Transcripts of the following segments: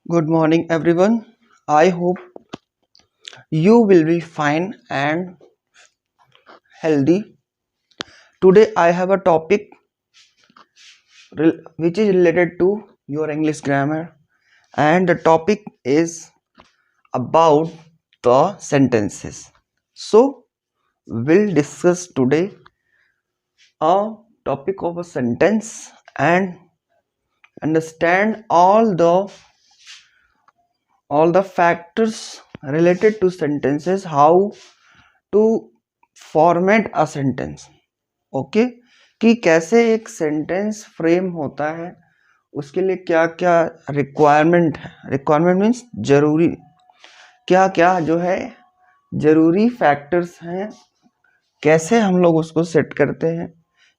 Good morning, everyone. I hope you will be fine and healthy. Today, I have a topic which is related to your English grammar, and the topic is about the sentences. So, we'll discuss today a topic of a sentence and understand all the factors related to sentences, how to format a sentence. Okay कि कैसे एक sentence frame होता है, उसके लिए क्या क्या requirement है। रिक्वायरमेंट मीन्स जरूरी, क्या क्या जो है जरूरी फैक्टर्स हैं, कैसे हम लोग उसको सेट करते हैं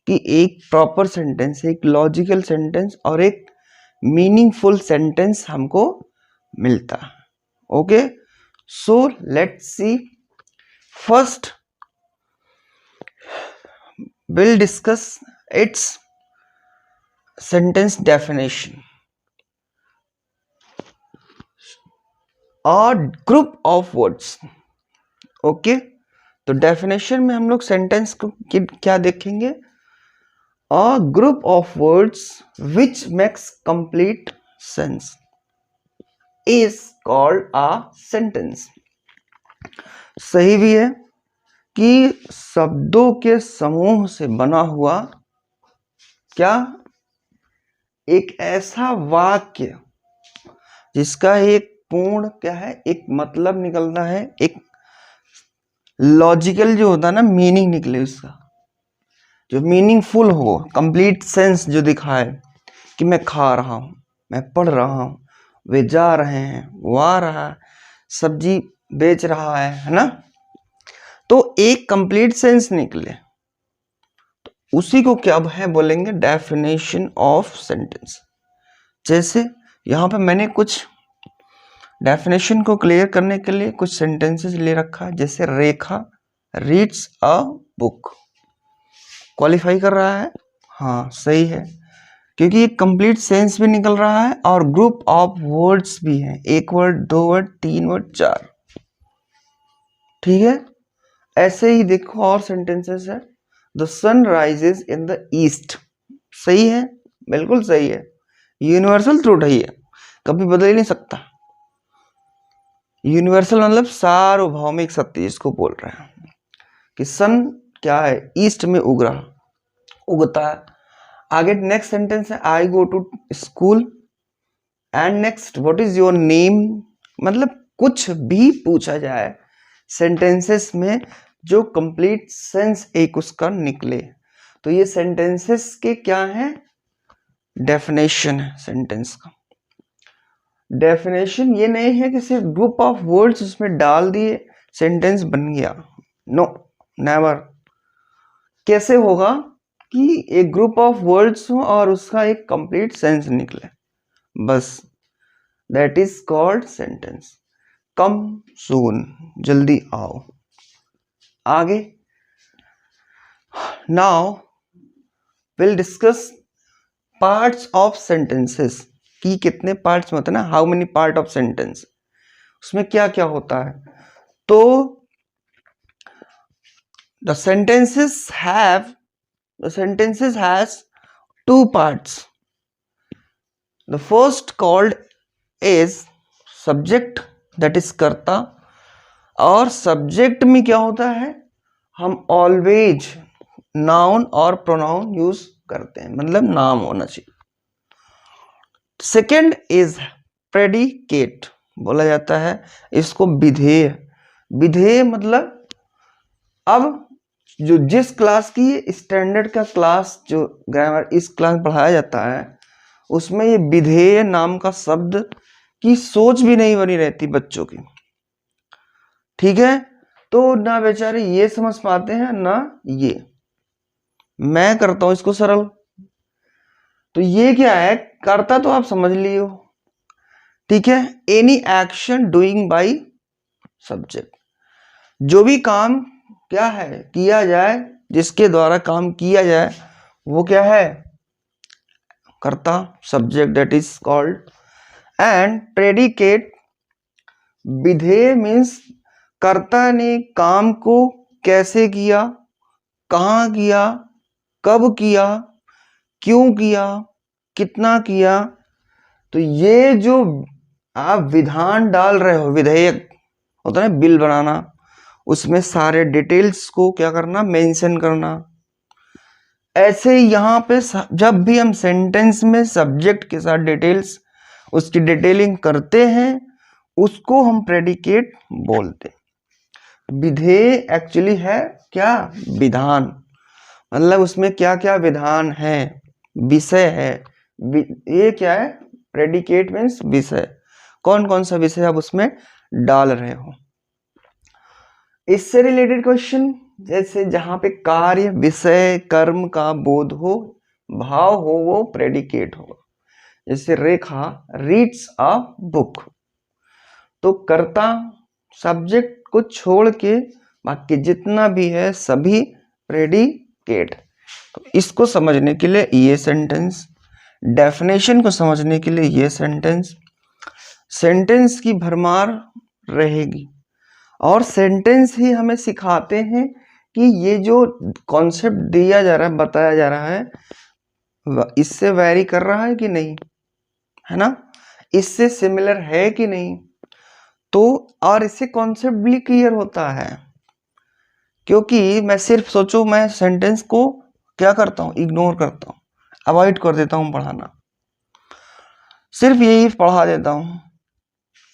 कि एक प्रॉपर सेंटेंस, एक लॉजिकल सेंटेंस और एक मीनिंगफुल सेंटेंस हमको मिलता है। Okay, so let's see. First we'll discuss its sentence definition. A group of words. Okay, तो डेफिनेशन में हम लोग सेंटेंस को क्या देखेंगे? A group of words which makes complete sense is called a sentence. सही भी है कि शब्दों के समूह से बना हुआ क्या एक ऐसा वाक्य जिसका एक पूर्ण क्या है, एक मतलब निकलना है, एक लॉजिकल जो होता है ना, मीनिंग निकले, उसका जो मीनिंगफुल हो, कंप्लीट सेंस जो दिखाए कि मैं खा रहा हूं, मैं पढ़ रहा हूं, वे जा रहे हैं, वो आ रहा है, सब्जी बेच रहा है ना, तो एक कंप्लीट सेंस निकले, तो उसी को क्या है बोलेंगे डेफिनेशन ऑफ सेंटेंस। जैसे यहां पे मैंने कुछ डेफिनेशन को क्लियर करने के लिए कुछ सेंटेंसेस ले रखा है। जैसे रेखा रीड्स अ बुक, क्वालिफाई कर रहा है, हाँ सही है, क्योंकि एक कंप्लीट सेंस भी निकल रहा है और ग्रुप ऑफ वर्ड्स भी हैं, एक वर्ड, दो वर्ड, तीन वर्ड, चार। ठीक है, ऐसे ही देखो और सेंटेंसेस है। The sun rises in the east, सही है, बिल्कुल सही है, यूनिवर्सल ट्रूथ है, ये कभी बदल ही नहीं सकता। यूनिवर्सल मतलब सार्वभौमिक सत्य, इसको बोल रहे हैं कि सन क्या है, ईस्ट में उगता है। आगे नेक्स्ट सेंटेंस है I go to school and next what is your name. मतलब कुछ भी पूछा जाए सेंटेंसेस में जो कंप्लीट सेंस एक उसका निकले, तो ये सेंटेंसेस के क्या है, डेफिनेशन है सेंटेंस का। डेफिनेशन ये नहीं है कि सिर्फ ग्रुप ऑफ वर्ड्स उसमें डाल दिए सेंटेंस बन गया, नो नेवर। कैसे होगा कि एक ग्रुप ऑफ वर्ड्स हो और उसका एक कंप्लीट सेंस निकले, बस दैट इज कॉल्ड सेंटेंस। कम सून, जल्दी आओ। आगे now will discuss parts of sentences कि कितने पार्ट्स में होते हैं ना, how many part of sentence, उसमें क्या क्या होता है। तो the sentences has two parts. The first called is subject, that is कर्ता, और सब्जेक्ट में क्या होता है, हम ऑलवेज नाउन और प्रोनाउन यूज करते हैं, मतलब नाम होना चाहिए। सेकेंड इज प्रेडिकेट, बोला जाता है इसको विधेय। विधेय मतलब अब जो जिस क्लास की स्टैंडर्ड का क्लास जो ग्रामर इस क्लास में पढ़ाया जाता है, उसमें ये विधेय नाम का शब्द की सोच भी नहीं बनी रहती बच्चों की। ठीक है, तो ना बेचारे ये समझ पाते हैं ना ये। मैं करता हूं इसको सरल, तो ये क्या है, करता तो आप समझ लियो। ठीक है, any action doing by subject, जो भी काम क्या है किया जाए, जिसके द्वारा काम किया जाए, वो क्या है, कर्ता, subject, that is called and predicate विधेय मीन्स कर्ता ने काम को कैसे किया, कहाँ किया, कब किया, क्यों किया, कितना किया। तो ये जो आप विधान डाल रहे हो, विधेयक होता है ना बिल बनाना, उसमें सारे डिटेल्स को क्या करना, मेंशन करना। ऐसे यहाँ पे जब भी हम सेंटेंस में सब्जेक्ट के साथ डिटेल्स उसकी डिटेलिंग करते हैं उसको हम प्रेडिकेट बोलते हैं। विधेय एक्चुअली है क्या, विधान, मतलब उसमें क्या क्या विधान है, विषय है। ये क्या है, प्रेडिकेट मीन्स विषय, कौन कौन सा विषय आप उसमें डाल रहे हो। इससे रिलेटेड क्वेश्चन जैसे जहां पे कार्य, विषय, कर्म का बोध हो, भाव हो, वो प्रेडिकेट होगा। जैसे रेखा रीड्स अ बुक, तो कर्ता सब्जेक्ट को छोड़ के बाकी जितना भी है सभी प्रेडिकेट। तो इसको समझने के लिए ये सेंटेंस, डेफिनेशन को समझने के लिए ये सेंटेंस, सेंटेंस की भरमार रहेगी। और सेंटेंस ही हमें सिखाते हैं कि ये जो कॉन्सेप्ट दिया जा रहा है, बताया जा रहा है, इससे वैरी कर रहा है कि नहीं, है ना, इससे सिमिलर है कि नहीं। तो और इससे कॉन्सेप्ट भी क्लियर होता है, क्योंकि मैं सिर्फ सोचो मैं सेंटेंस को क्या करता हूँ, इग्नोर करता हूँ, अवॉइड कर देता हूँ पढ़ाना, सिर्फ यही पढ़ा देता हूँ,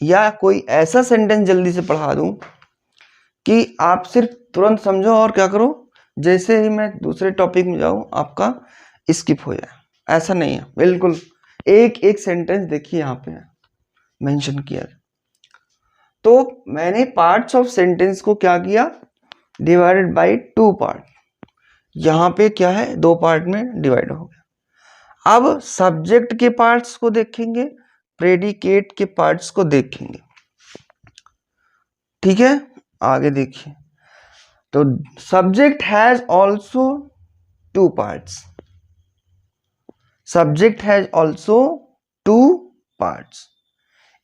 या कोई ऐसा सेंटेंस जल्दी से पढ़ा दूं कि आप सिर्फ तुरंत समझो और क्या करो, जैसे ही मैं दूसरे टॉपिक में जाऊं आपका स्किप हो जाए। ऐसा नहीं है, बिल्कुल एक एक सेंटेंस देखिए यहाँ पे मेंशन किया। तो मैंने पार्ट्स ऑफ सेंटेंस को क्या किया, डिवाइडेड बाय 2 पार्ट। यहाँ पे क्या है, 2 पार्ट में डिवाइड हो गया। अब सब्जेक्ट के पार्ट्स को देखेंगे, प्रेडिकेट के पार्ट्स को देखेंगे, ठीक है। आगे देखिए, तो subject has also 2 parts, subject has also 2 parts,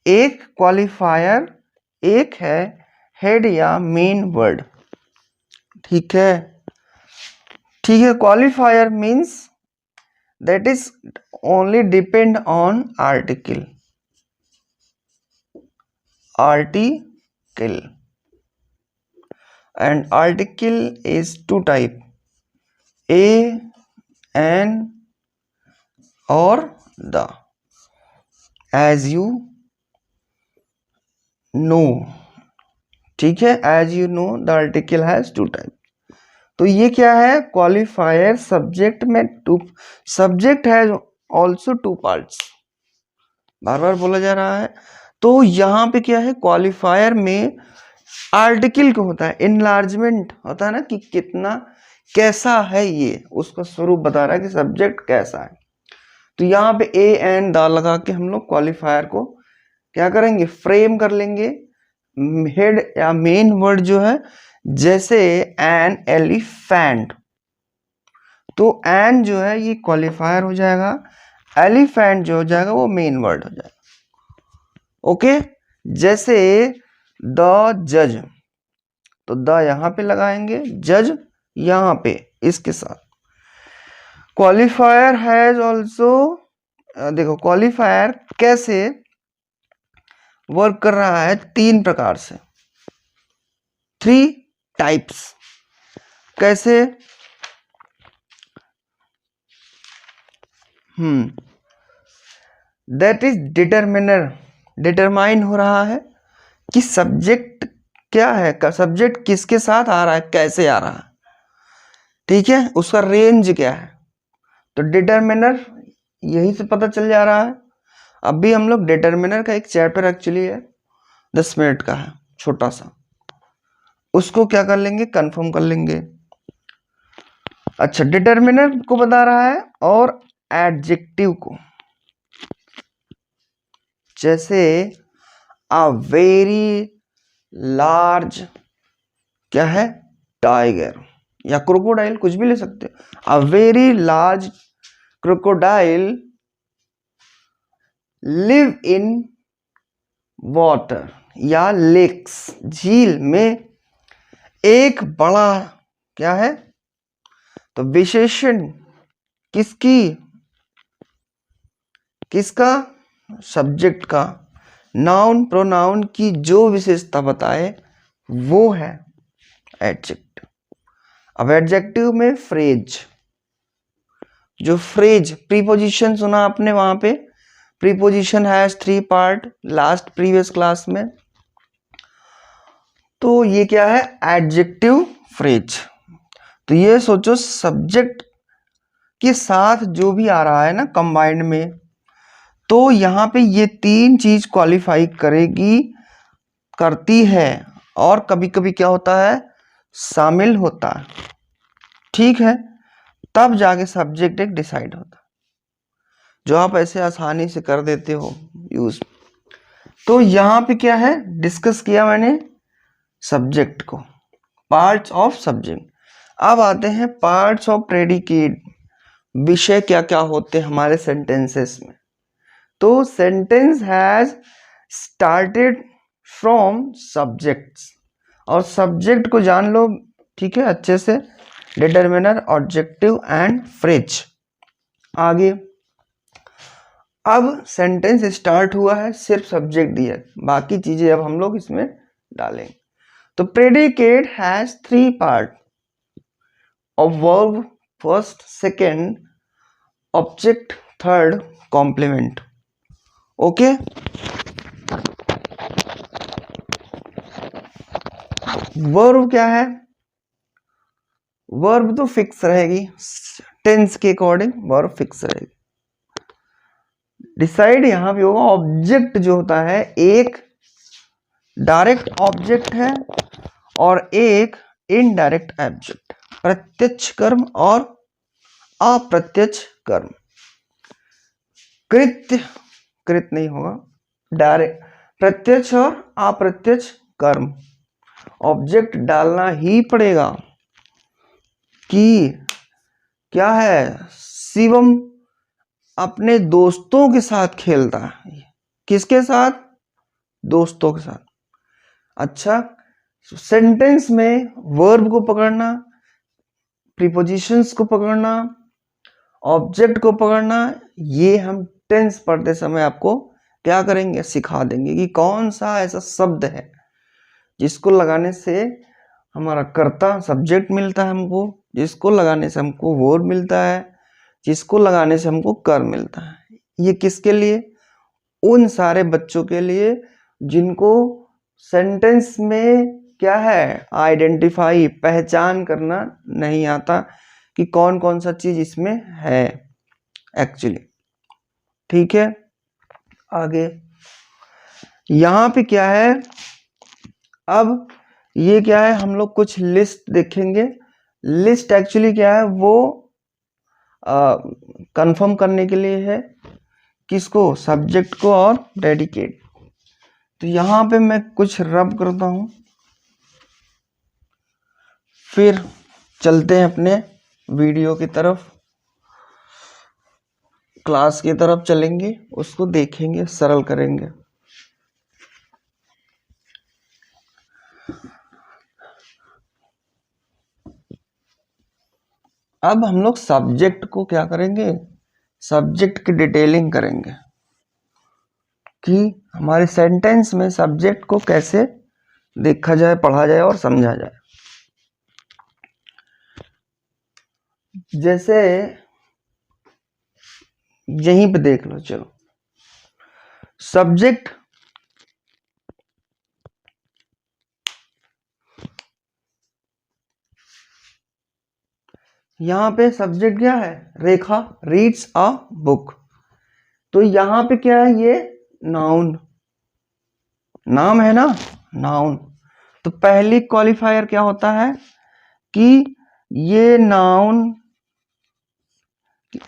एक क्वालिफायर, एक है हेड या मेन वर्ड, ठीक है। ठीक है, qualifier means that is only depend on article, article, and article is 2 type, a, an or the, as you know, ठीक है, as you know the article has 2 type। तो ये क्या है, क्वालिफायर सब्जेक्ट में 2, सब्जेक्ट हैज ऑल्सो 2 पार्ट्स, बार बार बोला जा रहा है। तो यहाँ पे क्या है, क्वालिफायर में आर्टिकल को होता है, इनलार्जमेंट होता है ना, कि कितना कैसा है, ये उसका स्वरूप बता रहा है कि सब्जेक्ट कैसा है। तो यहाँ पे ए एन द लगा के हम लोग क्वालिफायर को क्या करेंगे, फ्रेम कर लेंगे। हेड या मेन वर्ड जो है, जैसे एन एलिफेंट, तो एन जो है ये क्वालिफायर हो जाएगा, एलिफेंट जो हो जाएगा वो मेन वर्ड हो जाएगा, ओके। जैसे द जज, तो द यहां पे लगाएंगे, जज यहां पे इसके साथ। क्वालिफायर हैज ऑल्सो, देखो क्वालिफायर कैसे वर्क कर रहा है, 3 प्रकार से, 3 टाइप्स। कैसे, दैट इज डिटरमिनर, डिटरमाइन हो रहा है कि सब्जेक्ट क्या है, सब्जेक्ट किसके साथ आ रहा है, कैसे आ रहा है, ठीक है, उसका रेंज क्या है। तो डिटरमिनर यही से पता चल जा रहा है। अभी हम लोग डिटरमिनर का एक चैप्टर एक्चुअली है 10 मिनट का है, छोटा सा, उसको क्या कर लेंगे, कंफर्म कर लेंगे। अच्छा, डिटरमिनर को बता रहा है, और एडजेक्टिव को, जैसे अ वेरी लार्ज, क्या है, टाइगर या क्रोकोडाइल, कुछ भी ले सकते हो। A very large crocodile live in water या लेक्स, झील में एक बड़ा क्या है, तो विशेषण किसकी, किसका, सब्जेक्ट का, नाउन प्रोनाउन की जो विशेषता बताए वो है एडजेक्टिव। अब एडजेक्टिव में फ्रेज, जो फ्रेज, प्रीपोजिशन सुना आपने वहां पे, preposition has 3 part last previous class में, तो ये क्या है, एडजेक्टिव फ्रेज। तो ये सोचो सब्जेक्ट के साथ जो भी आ रहा है ना कंबाइंड में, तो यहाँ पे ये 3 चीज क्वालिफाई करेगी, करती है, और कभी कभी क्या होता है, शामिल होता है, ठीक है, तब जाके सब्जेक्ट एक डिसाइड होता है, जो आप ऐसे आसानी से कर देते हो यूज। तो यहाँ पे क्या है, डिस्कस किया मैंने सब्जेक्ट को, पार्ट्स ऑफ सब्जेक्ट। अब आते हैं पार्ट्स ऑफ प्रेडिकेट, विषय क्या क्या होते हैं हमारे सेंटेंसेस में। तो sentence has started from subjects, और सब्जेक्ट को जान लो, ठीक है, अच्छे से, डिटरमिनर, ऑब्जेक्टिव एंड फ्रेज। आगे अब सेंटेंस स्टार्ट हुआ है, सिर्फ सब्जेक्ट दिया, बाकी चीजें अब हम लोग इसमें डालेंगे। तो predicate has 3 part of verb, first, second, object, third, complement. Okay, verb क्या है, वर्ब तो फिक्स रहेगी, टेंस के अकॉर्डिंग वर्ब फिक्स रहेगी। डिसाइड यहां पे होगा, ऑब्जेक्ट जो होता है, एक डायरेक्ट ऑब्जेक्ट है और एक इनडायरेक्ट ऑब्जेक्ट, प्रत्यक्ष कर्म और अप्रत्यक्ष कर्म। कृत्य, कृत नहीं होगा, डायरेक्ट, प्रत्यक्ष और अप्रत्यक्ष कर्म, ऑब्जेक्ट डालना ही पड़ेगा। कि क्या है, शिवम अपने दोस्तों के साथ खेलता है, किसके साथ, दोस्तों के साथ। अच्छा, सेंटेंस में वर्ब को पकड़ना, प्रीपोजिशंस को पकड़ना, ऑब्जेक्ट को पकड़ना, ये हम टेंस पढ़ते समय आपको क्या करेंगे, सिखा देंगे कि कौन सा ऐसा शब्द है जिसको लगाने से हमारा कर्ता सब्जेक्ट मिलता है हमको, जिसको लगाने से हमको वर्ब मिलता है, जिसको लगाने से हमको कर्म मिलता है। ये किसके लिए, उन सारे बच्चों के लिए जिनको सेंटेंस में क्या है, आइडेंटिफाई, पहचान करना नहीं आता कि कौन कौन सा चीज इसमें है एक्चुअली, ठीक है। आगे यहां पे क्या है, अब ये क्या है, हम लोग कुछ लिस्ट देखेंगे। लिस्ट एक्चुअली क्या है, वो कंफर्म करने के लिए है, किसको, सब्जेक्ट को और प्रेडिकेट। तो यहां पे मैं कुछ रब करता हूं, फिर चलते हैं अपने वीडियो की तरफ, क्लास की तरफ चलेंगे, उसको देखेंगे, सरल करेंगे। अब हम लोग सब्जेक्ट को क्या करेंगे, सब्जेक्ट की डिटेलिंग करेंगे कि हमारे सेंटेंस में सब्जेक्ट को कैसे देखा जाए, पढ़ा जाए और समझा जाए। जैसे यहीं पे देख लो, चलो, सब्जेक्ट यहां पे सब्जेक्ट क्या है, रेखा रीड्स अ बुक। तो यहां पे क्या है, ये नाउन, नाम है ना, नाउन। तो पहली क्वालिफायर क्या होता है कि ये नाउन,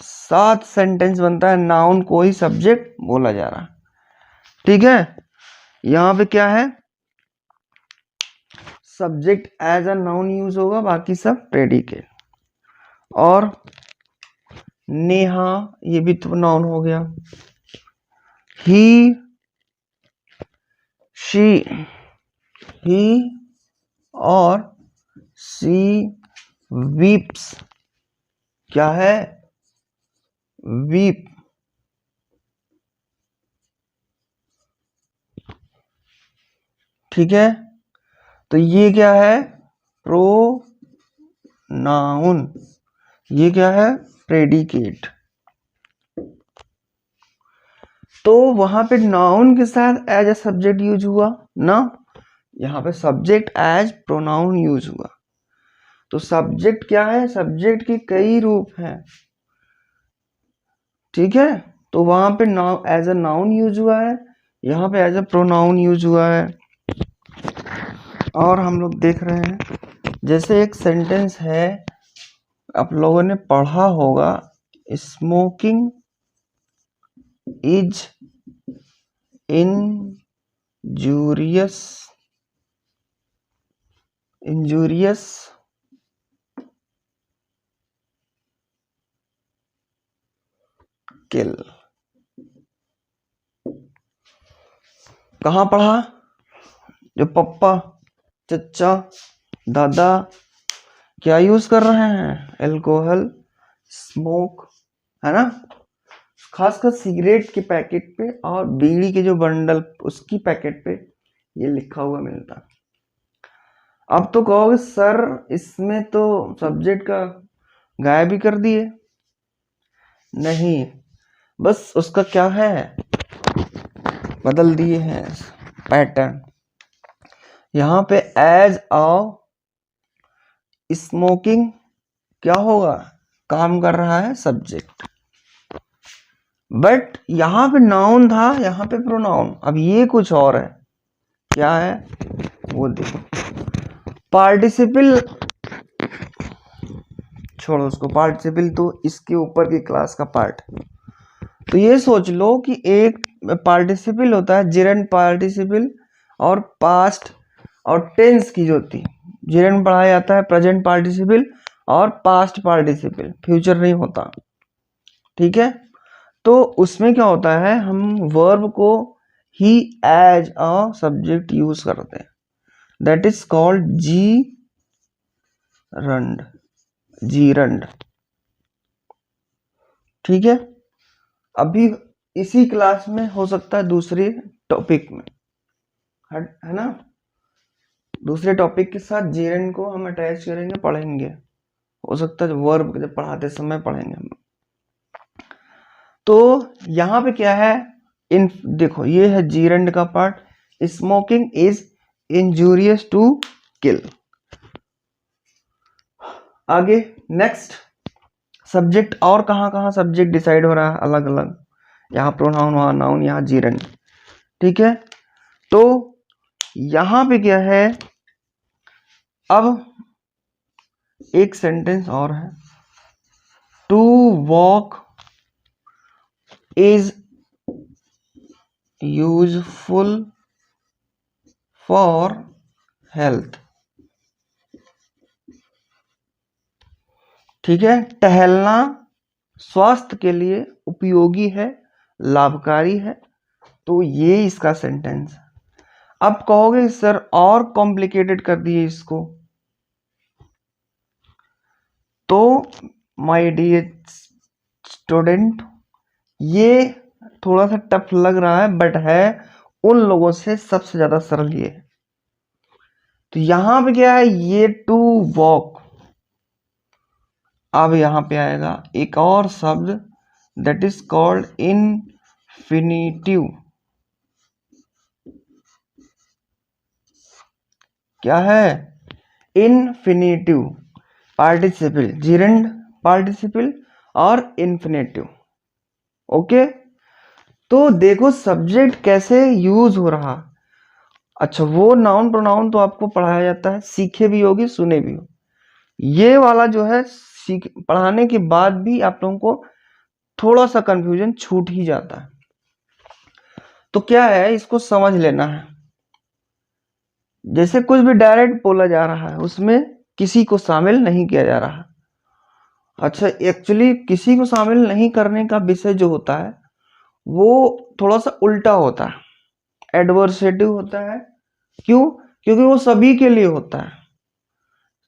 7 सेंटेंस बनता है, नाउन को ही सब्जेक्ट बोला जा रहा है, ठीक है। यहां पे क्या है, subject as a noun use होगा, बाकी सब प्रेडिकेट। और नेहा, ये भी तो नाउन हो गया, ही, शी, ही और सी वीप्स। क्या है? वीप। ठीक है, तो ये क्या है? प्रोनाउन। ये क्या है? प्रेडिकेट। तो वहां पे नाउन के साथ एज अ सब्जेक्ट यूज हुआ ना, यहाँ पे सब्जेक्ट एज प्रोनाउन यूज हुआ। तो सब्जेक्ट क्या है? सब्जेक्ट के कई रूप हैं, ठीक है। तो वहां पे noun as a noun use हुआ है, यहाँ पे एज अ प्रोनाउन यूज हुआ है। और हम लोग देख रहे हैं, जैसे एक सेंटेंस है, आप लोगों ने पढ़ा होगा, स्मोकिंग इज इंजूरियस, इंजूरियस किल। कहाँ पढ़ा? जो पप्पा, चचा, दादा क्या यूज कर रहे हैं? अल्कोहल, स्मोक, है ना। खासकर सिगरेट के पैकेट पे और बीड़ी के जो बंडल उसकी पैकेट पे ये लिखा हुआ मिलता। अब तो कहोगे सर इसमें तो सब्जेक्ट का गायब ही कर दिए। नहीं, बस उसका क्या है, बदल दिए हैं पैटर्न। यहाँ पे एज अ स्मोकिंग क्या होगा? काम कर रहा है सब्जेक्ट। बट यहाँ पे नाउन था, यहाँ पे प्रोनाउन। अब ये कुछ और है। क्या है वो देखो। पार्टिसिपल, छोड़ो उसको, पार्टिसिपल तो इसके ऊपर की क्लास का पार्ट। तो ये सोच लो कि एक पार्टिसिपल होता है जेरेंट पार्टिसिपल और पास्ट और टेंस की जो होती है। जेरेंट पढ़ाया जाता है प्रेजेंट पार्टिसिपल और पास्ट पार्टिसिपल, फ्यूचर नहीं होता, ठीक है। तो उसमें क्या होता है, हम वर्ब को ही एज अ सब्जेक्ट यूज करते हैं, that is called gerund, gerund, ठीक है। अभी इसी क्लास में हो सकता है दूसरे टॉपिक में, है ना, दूसरे टॉपिक के साथ जीरंड को हम अटैच करेंगे, पढ़ेंगे। हो सकता है वर्ब जब पढ़ाते समय पढ़ेंगे हम। तो यहाँ पे क्या है, इन देखो ये है जीरंड का पार्ट। Smoking is injurious to kill. आगे नेक्स्ट सब्जेक्ट, और कहाँ कहाँ सब्जेक्ट डिसाइड हो रहा है अलग अलग। यहाँ प्रोनाउन, वहाँ नाउन, यहाँ जीरंड, ठीक है। तो यहाँ पे क्या है, अब एक सेंटेंस और है, to walk is useful for health, ठीक है। टहलना स्वास्थ्य के लिए उपयोगी है, लाभकारी है। तो ये इसका सेंटेंस है। अब कहोगे सर और कॉम्प्लिकेटेड कर दिए इसको, तो माय डियर स्टूडेंट ये थोड़ा सा टफ लग रहा है, बट है उन लोगों से सबसे ज्यादा सरल ये है। तो यहां पे क्या है, ये टू वॉक। अब यहां पे आएगा एक और शब्द, दैट इज कॉल्ड इनफिनिटिव। क्या है? इनफिनिटिव पार्टिसिपल, जिरेंड पार्टिसिपल और इन्फिनेटिव, ओके। तो देखो सब्जेक्ट कैसे यूज हो रहा। अच्छा, वो नाउन प्रोनाउन तो आपको पढ़ाया जाता है, सीखे भी होगी, सुने भी हो। ये वाला जो है सीख पढ़ाने के बाद भी आप लोगों को थोड़ा सा कंफ्यूजन छूट ही जाता है। तो क्या है, इसको समझ लेना है। जैसे कुछ भी डायरेक्ट बोला जा रहा है, उसमें किसी को शामिल नहीं किया जा रहा। अच्छा, एक्चुअली किसी को शामिल नहीं करने का विषय जो होता है वो थोड़ा सा उल्टा होता है, एडवर्सेटिव होता है। क्यों? क्योंकि वो सभी के लिए होता है।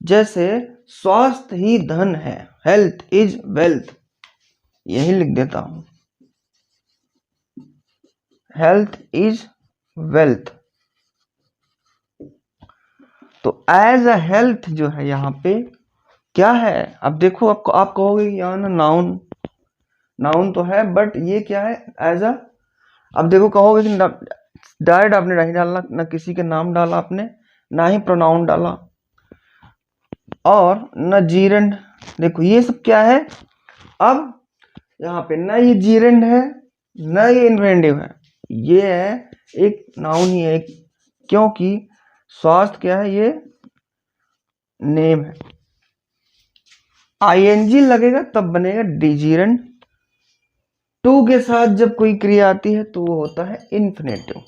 जैसे स्वास्थ्य ही धन है, हेल्थ इज वेल्थ, यही लिख देता हूं, हेल्थ इज वेल्थ। तो एज अ हेल्थ जो है यहाँ पे क्या है, अब देखो आपको, आप कहोगे यहाँ ना नाउन, नाउन तो है बट ये क्या है, एज अ, अब देखो कहोगे कि डायरेक्ट आपने नहीं डालना, ना किसी के नाम डाला आपने, ना ही प्रोनाउन डाला, और न जीरेंड। देखो ये सब क्या है, अब यहाँ पे ना ये जीरेंड है ना ये इन्वेंटिव है, ये है एक नाउन ही है, क्योंकि स्वास्थ्य क्या है, ये नेम है। आईएनजी लगेगा तब बनेगा डिजीरेंड। टू के साथ जब कोई क्रिया आती है तो वो होता है इन्फिनेटिव।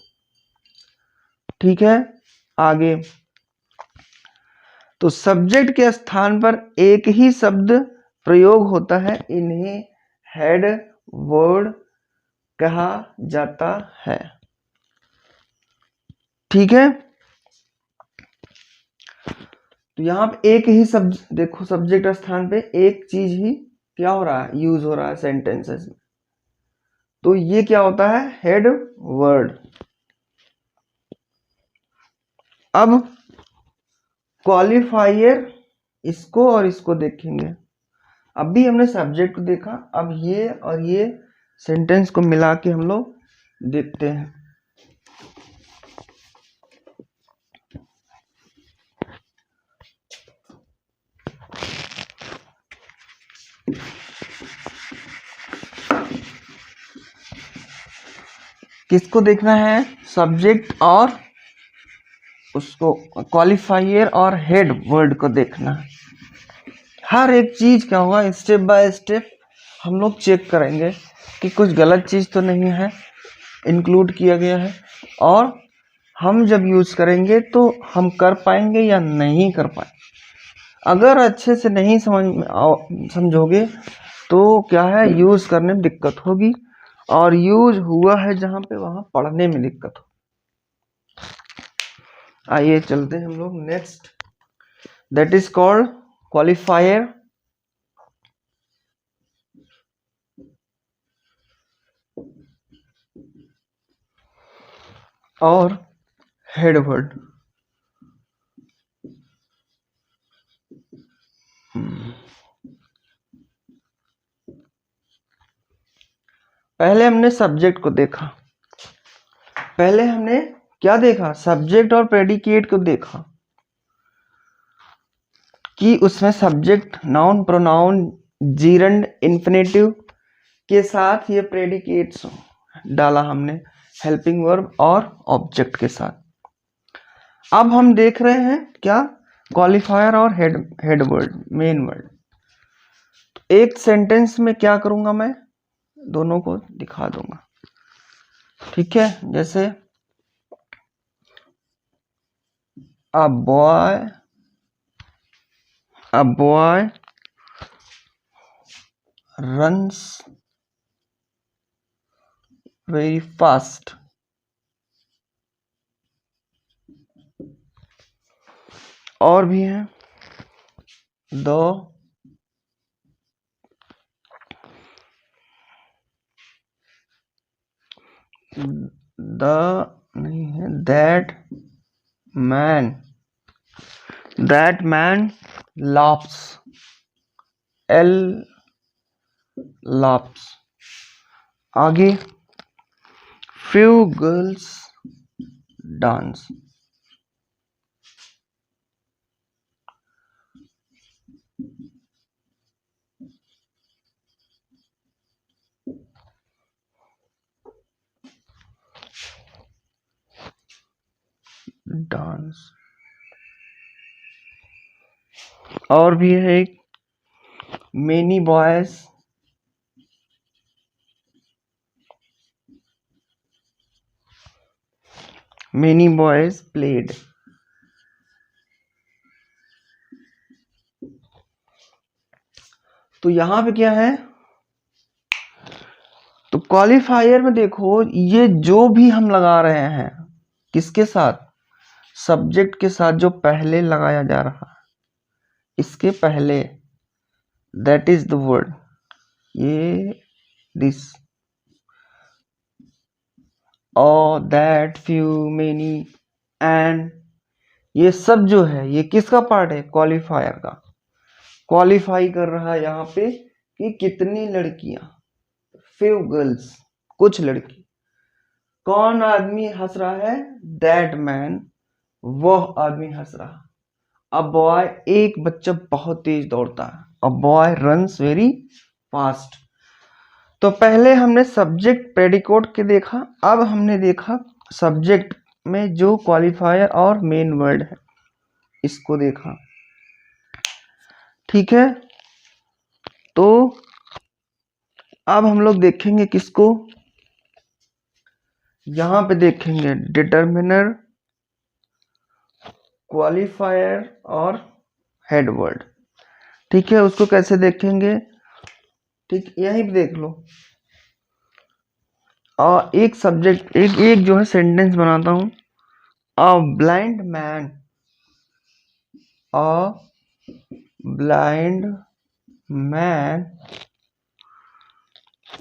ठीक है, आगे। तो सब्जेक्ट के स्थान पर एक ही शब्द प्रयोग होता है, इन्हें हेड वर्ड कहा जाता है। ठीक है, तो यहां पे एक ही शब्द, देखो सब्जेक्ट स्थान पे एक चीज ही क्या हो रहा है, यूज हो रहा है सेंटेंसेस में, तो ये क्या होता है, हेड वर्ड। अब क्वालिफायर, इसको और इसको देखेंगे। अभी हमने सब्जेक्ट को देखा, अब ये और ये सेंटेंस को मिला के हम लोग देखते हैं। किसको देखना है, सब्जेक्ट और उसको क्वालिफायर और हेड वर्ड को देखना है। हर एक चीज क्या होगा, स्टेप बाय स्टेप हम लोग चेक करेंगे कि कुछ गलत चीज तो नहीं है इंक्लूड किया गया है, और हम जब यूज करेंगे तो हम कर पाएंगे या नहीं कर पाएंगे। अगर अच्छे से नहीं समझोगे तो क्या है, यूज करने में दिक्कत होगी, और यूज हुआ है जहां पे वहां पढ़ने में दिक्कत हो। आइए चलते हैं हम लोग next, that is called qualifier और हेड वर्ड। पहले हमने सब्जेक्ट को देखा, पहले हमने क्या देखा, सब्जेक्ट और प्रेडिकेट को देखा कि उसमें subject, noun, pronoun, gerund, infinitive के साथ ये प्रेडिकेट्स डाला हमने, हेल्पिंग वर्ब और ऑब्जेक्ट के साथ। अब हम देख रहे हैं क्या, क्वालिफायर और हेड वर्ड, मेन वर्ड। एक सेंटेंस में क्या करूंगा, मैं दोनों को दिखा दूंगा। ठीक है, जैसे a boy runs very fast। और भी है, द नहीं है, that man laughs, L laughs। आगे, few girls dance। डांस। और भी है एक, मेनी बॉयज प्लेड। तो यहां पे क्या है, तो क्वालिफायर में देखो, ये जो भी हम लगा रहे हैं किसके साथ, सब्जेक्ट के साथ, जो पहले लगाया जा रहा है, इसके पहले, दैट इज द वर्ड, ये दिस और दैट, फ्यू, मेनी, एंड, ये सब जो है ये किसका पार्ट है, क्वालिफायर का। क्वालिफाई कर रहा है यहाँ पे कि कितनी लड़कियां, फ्यू गर्ल्स, कुछ लड़की। कौन आदमी हंस रहा है, दैट मैन, वह आदमी हंस रहा। अ बॉय, एक बच्चा बहुत तेज दौड़ता है, a boy runs very fast. तो पहले हमने सब्जेक्ट प्रेडिकेट के देखा, अब हमने देखा सब्जेक्ट में जो क्वालिफायर और मेन वर्ड है इसको देखा, ठीक है। तो अब हम लोग देखेंगे किसको, यहां पे देखेंगे डिटर्मिनर, क्वालिफायर और हेड वर्ड, ठीक है। उसको कैसे देखेंगे, ठीक, यहीं पे देख लो। और एक सब्जेक्ट, एक जो है सेंटेंस बनाता हूं। A blind man, a blind man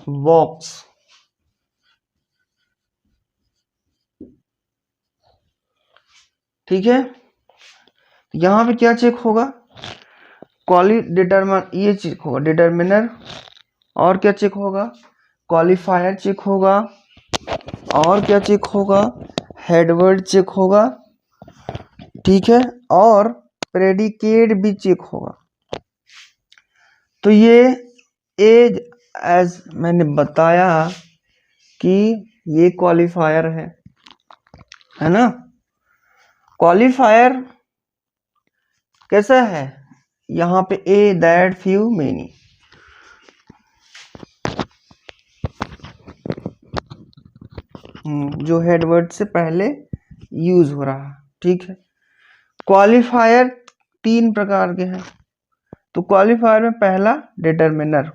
walks, ठीक है। यहां पे क्या चेक होगा, ये चेक होगा डिटर्मिनर, और क्या चेक होगा, क्वालिफायर चेक होगा, और क्या चेक होगा, हेडवर्ड चेक होगा, ठीक है, और प्रेडिकेट भी चेक होगा। तो ये एज मैंने बताया कि ये क्वालिफायर है ना। क्वालिफायर कैसा है, यहां पे ए, दैट, फ्यू, मेनी, जो हेडवर्ड से पहले यूज हो रहा है, ठीक है। क्वालिफायर 3 प्रकार के हैं। तो क्वालिफायर में पहला डिटर्मिनर।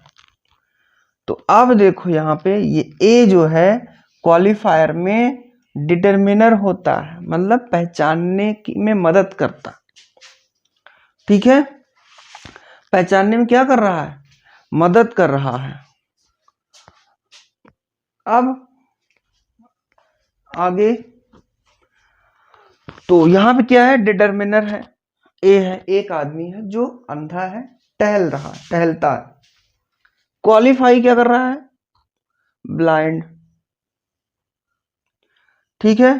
तो अब देखो यहाँ पे ये ए जो है क्वालिफायर में डिटर्मिनर होता है, मतलब पहचानने में मदद करता, ठीक है। पहचानने में क्या कर रहा है, मदद कर रहा है। अब आगे, तो यहाँ पे क्या है, डिटर्मिनर है, ए है, एक आदमी है जो अंधा है, टहलता है। क्वालिफाई क्या कर रहा है, ब्लाइंड, ठीक है।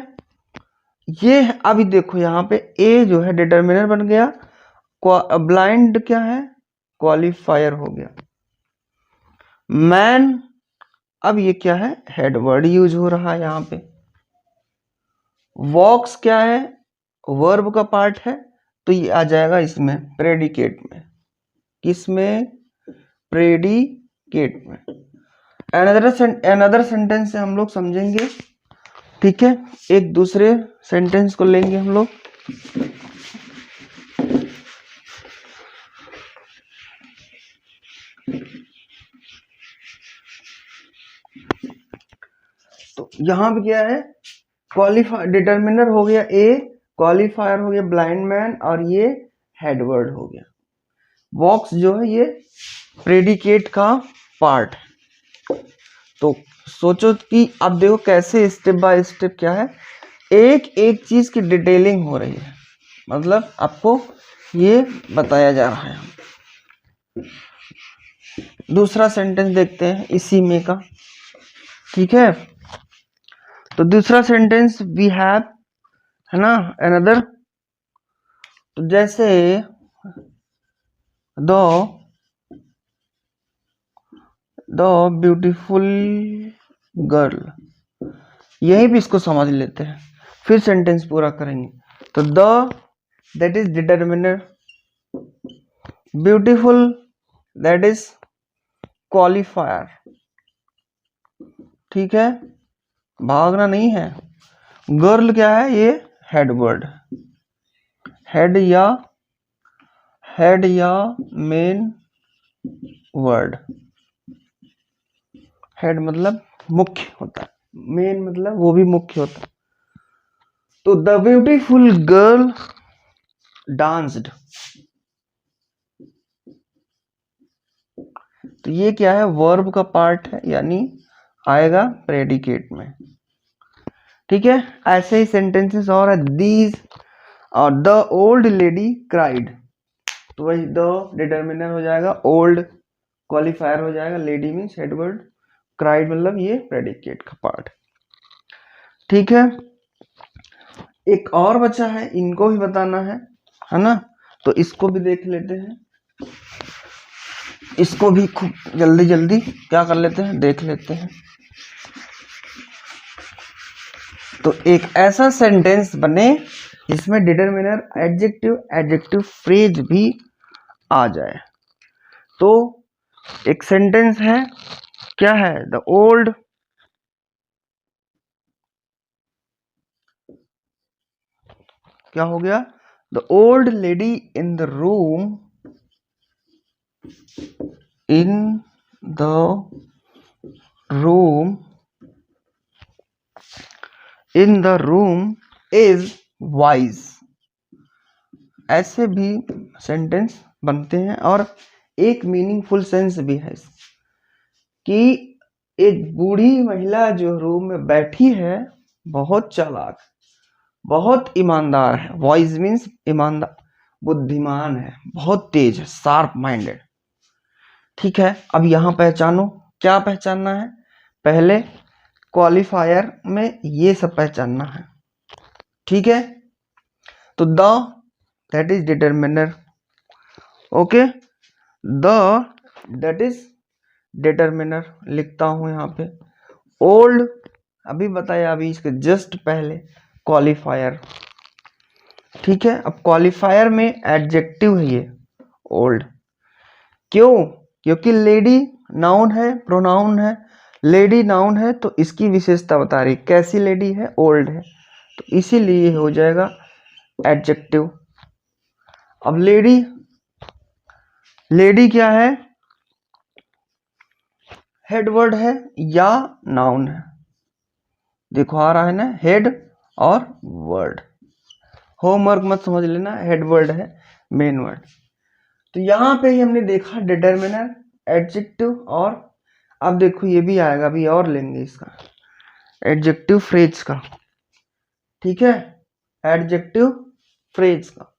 ये अभी देखो यहाँ पे ए जो है डिटर्मिनर बन गया, ब्लाइंड क्या है, क्वालिफायर हो गया। मैन, अब ये क्या है, हेडवर्ड यूज हो रहा है यहाँ पे। वॉक्स क्या है, वर्ब का पार्ट है, तो ये आ जाएगा इसमें प्रेडिकेट में, किसमें, प्रेडिकेट में। अनदर सेंटेंस से हम लोग समझेंगे, ठीक है। एक दूसरे सेंटेंस को लेंगे हम लोग। तो यहां पे क्या है, क्वालिफायर, डिटर्मिनर हो गया ए, क्वालिफायर हो गया ब्लाइंड मैन, और ये हेडवर्ड हो गया। वॉक्स जो है ये प्रेडिकेट का पार्ट। तो सोचो कि अब देखो कैसे स्टेप बाय स्टेप क्या है, एक एक चीज की डिटेलिंग हो रही है, मतलब आपको ये बताया जा रहा है। दूसरा सेंटेंस देखते हैं इसी में का, ठीक है। तो दूसरा सेंटेंस वी हैव, है ना, अनदर। तो जैसे द ब्यूटीफुल गर्ल, यही भी इसको समझ लेते हैं, फिर सेंटेंस पूरा करेंगे। तो the, that is determiner, beautiful, that is qualifier, ठीक है, भागना नहीं है। गर्ल क्या है, ये हेडवर्ड, हेड या मेन वर्ड, हेड मतलब मुख्य होता है, मेन मतलब वो भी मुख्य होता है। तो द ब्यूटीफुल गर्ल डांस्ड, तो ये क्या है, वर्ब का पार्ट है, यानी आएगा प्रेडिकेट में। ठीक है, ऐसे ही सेंटेंसेस और है। दीज और द ओल्ड लेडी क्राइड, तो वही द डिटर्मिनर हो जाएगा, ओल्ड क्वालिफायर हो जाएगा, लेडी मीन्स हेडवर्ड, क्राइड मतलब ये प्रेडिकेट का पार्ट। ठीक है, एक और बचा है, इनको भी बताना है ना, तो इसको भी देख लेते हैं, इसको भी खूब जल्दी जल्दी क्या कर लेते हैं, देख लेते हैं। तो एक ऐसा सेंटेंस बने जिसमें डिटरमिनर एडजेक्टिव एडजेक्टिव फ्रेज भी आ जाए। तो एक सेंटेंस है, क्या है, द ओल्ड, क्या हो गया, the old lady in the room, in the room, in the room is wise. ऐसे भी सेंटेंस बनते हैं, और एक मीनिंगफुल सेंस भी है कि एक बूढ़ी महिला जो रूम में बैठी है बहुत चालाक, बहुत ईमानदार है, वाइज मीन्स ईमानदार, बुद्धिमान है, बहुत तेज है, शार्प माइंडेड। ठीक है, अब यहां पहचानो, क्या पहचानना है, पहले क्वालिफायर में ये सब पहचानना है। ठीक है, तो the that is determiner, okay, the that is determiner लिखता हूं यहां पे। ओल्ड अभी बताया, अभी इसके जस्ट पहले क्वालिफायर। ठीक है, अब क्वालिफायर में एडजेक्टिव है ये ओल्ड, क्यों, क्योंकि लेडी नाउन है, प्रोनाउन है, लेडी नाउन है, तो इसकी विशेषता बता रही, कैसी लेडी है, ओल्ड है, तो इसीलिए हो जाएगा एडजेक्टिव। अब लेडी, लेडी क्या है, हेड वर्ड है या नाउन है, देखो आ रहा है ना, हेड और वर्ड, होमवर्क मत समझ लेना, हेड वर्ड है मेन वर्ड। तो यहां पे ही हमने देखा डिटरमिनर, एडजेक्टिव, और अब देखो ये भी आएगा, अभी और लेंगे इसका एडजेक्टिव फ्रेज का। ठीक है, एडजेक्टिव फ्रेज का।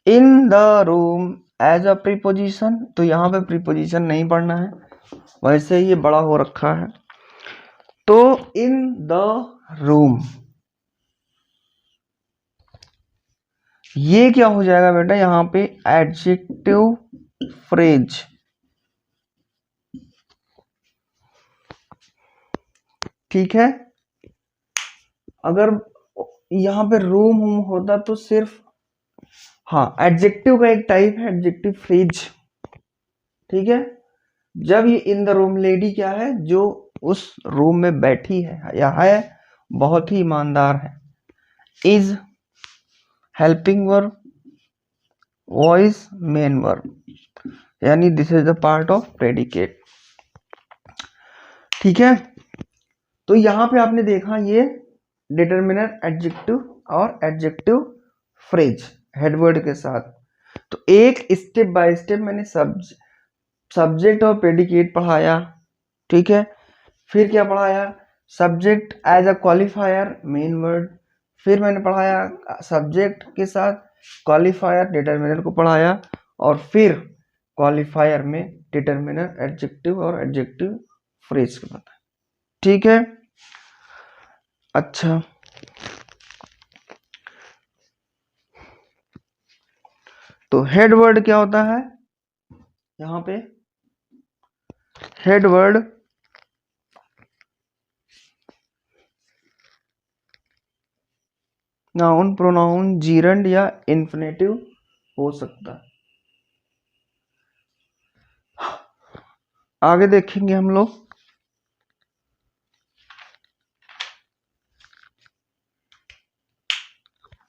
In the room as a preposition, तो यहाँ पे प्रीपोजिशन नहीं पढ़ना है, वैसे ही ये बड़ा हो रखा है। तो इन द रूम, ये क्या हो जाएगा बेटा, यहाँ पे एडजेक्टिव फ्रेज। ठीक है, अगर यहाँ पे रूम होता तो सिर्फ, हाँ, एडजेक्टिव का एक टाइप है एडजेक्टिव फ्रेज। ठीक है, जब ये इन द रूम, लेडी क्या है, जो उस रूम में बैठी है या है, बहुत ही ईमानदार है, is helping verb, voice main verb, यानी this is the part of predicate. ठीक है, तो यहां पे आपने देखा ये डिटरमिनर, एडजेक्टिव और एडजेक्टिव फ्रेज हेडवर्ड के साथ। तो एक स्टेप बाय स्टेप मैंने सब्जेक्ट और प्रेडिकेट पढ़ाया। ठीक है, फिर क्या पढ़ाया, subject as a qualifier main word, फिर मैंने पढ़ाया सब्जेक्ट के साथ क्वालिफायर डिटरमिनर को पढ़ाया, और फिर क्वालिफायर में डिटरमिनर, एडजेक्टिव और एडजेक्टिव फ्रेज को बताया। ठीक है, अच्छा, तो हेड वर्ड क्या होता है, यहां पे head word noun, pronoun, gerund या इन्फिनेटिव हो सकता है। आगे देखेंगे हम लोग।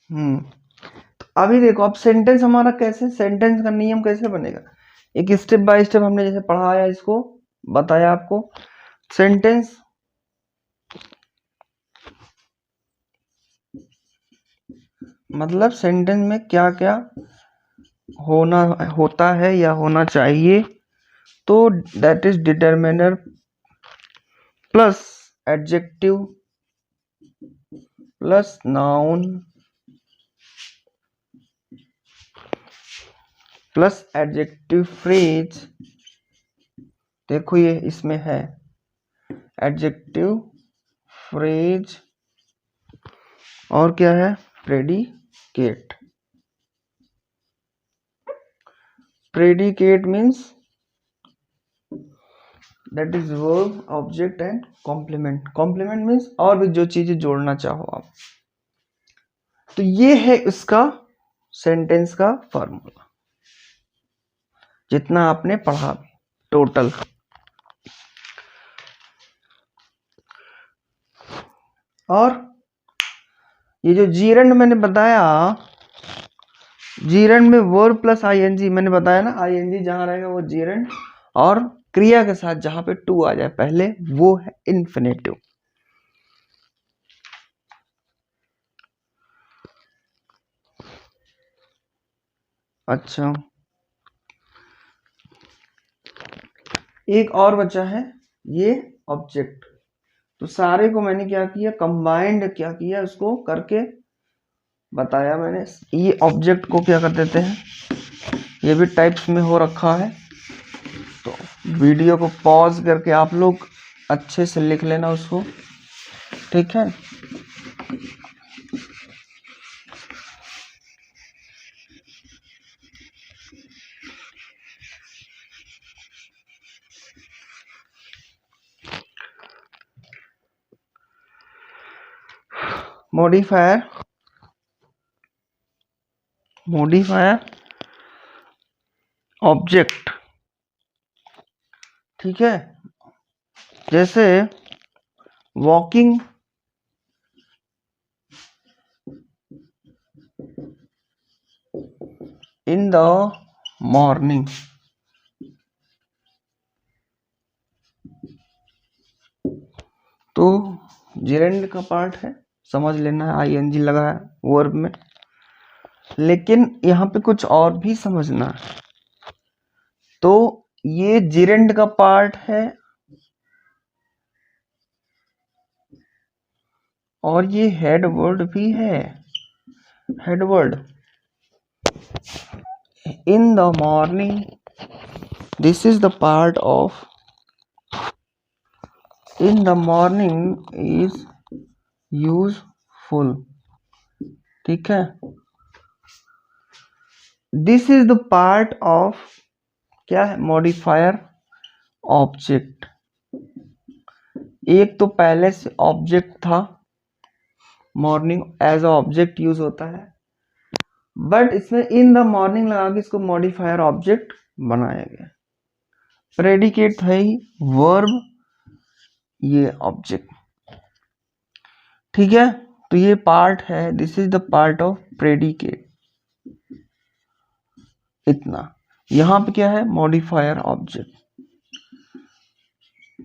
तो अभी देखो, अब सेंटेंस हमारा कैसे, सेंटेंस का नियम कैसे बनेगा, एक स्टेप बाय स्टेप हमने जैसे पढ़ाया, इसको बताया आपको। सेंटेंस मतलब सेंटेंस में क्या क्या होता है या होना चाहिए, तो that is determiner plus adjective plus noun plus adjective phrase. देखो ये इसमें है एडजेक्टिव फ्रेज और क्या है predicate. Predicate means that is verb object and complement. Complement means और भी जो चीजें जोड़ना चाहो आप। तो ये है इसका सेंटेंस का फॉर्मूला जितना आपने पढ़ा टोटल। और ये जो जीरंड मैंने बताया, जीरंड में वर्ब प्लस आईएनजी मैंने बताया ना, आईएनजी जहां रहेगा वो जीरंड, और क्रिया के साथ जहां पे टू आ जाए पहले वो है इन्फिनेटिव। अच्छा एक और बचा है ये ऑब्जेक्ट। तो सारे को मैंने क्या किया कंबाइंड क्या किया उसको करके बताया मैंने। ये ऑब्जेक्ट को क्या कर देते हैं, ये भी टाइप्स में हो रखा है, तो वीडियो को पॉज करके आप लोग अच्छे से लिख लेना उसको, ठीक है। मॉडिफायर ऑब्जेक्ट, ठीक है। जैसे वॉकिंग इन द मॉर्निंग, तो जिरेंड का पार्ट है, समझ लेना है, आईएनजी लगा है वर्ब में। लेकिन यहाँ पे कुछ और भी समझना है। तो ये जिरेंड का पार्ट है और ये हेड वर्ड भी है। Head word in the morning, this is the part of in the morning is useful, ठीक है। This is the part of क्या है मॉडिफायर ऑब्जेक्ट। एक तो पहले से ऑब्जेक्ट था, मॉर्निंग एज ऑब्जेक्ट यूज होता है, बट इसमें इन द मॉर्निंग लगा के इसको मॉडिफायर ऑब्जेक्ट बनाया गया। प्रेडिकेट है ही वर्ब, ये ऑब्जेक्ट, ठीक है। तो ये पार्ट है, this is the part of predicate. इतना यहां पे क्या है मॉडिफायर ऑब्जेक्ट।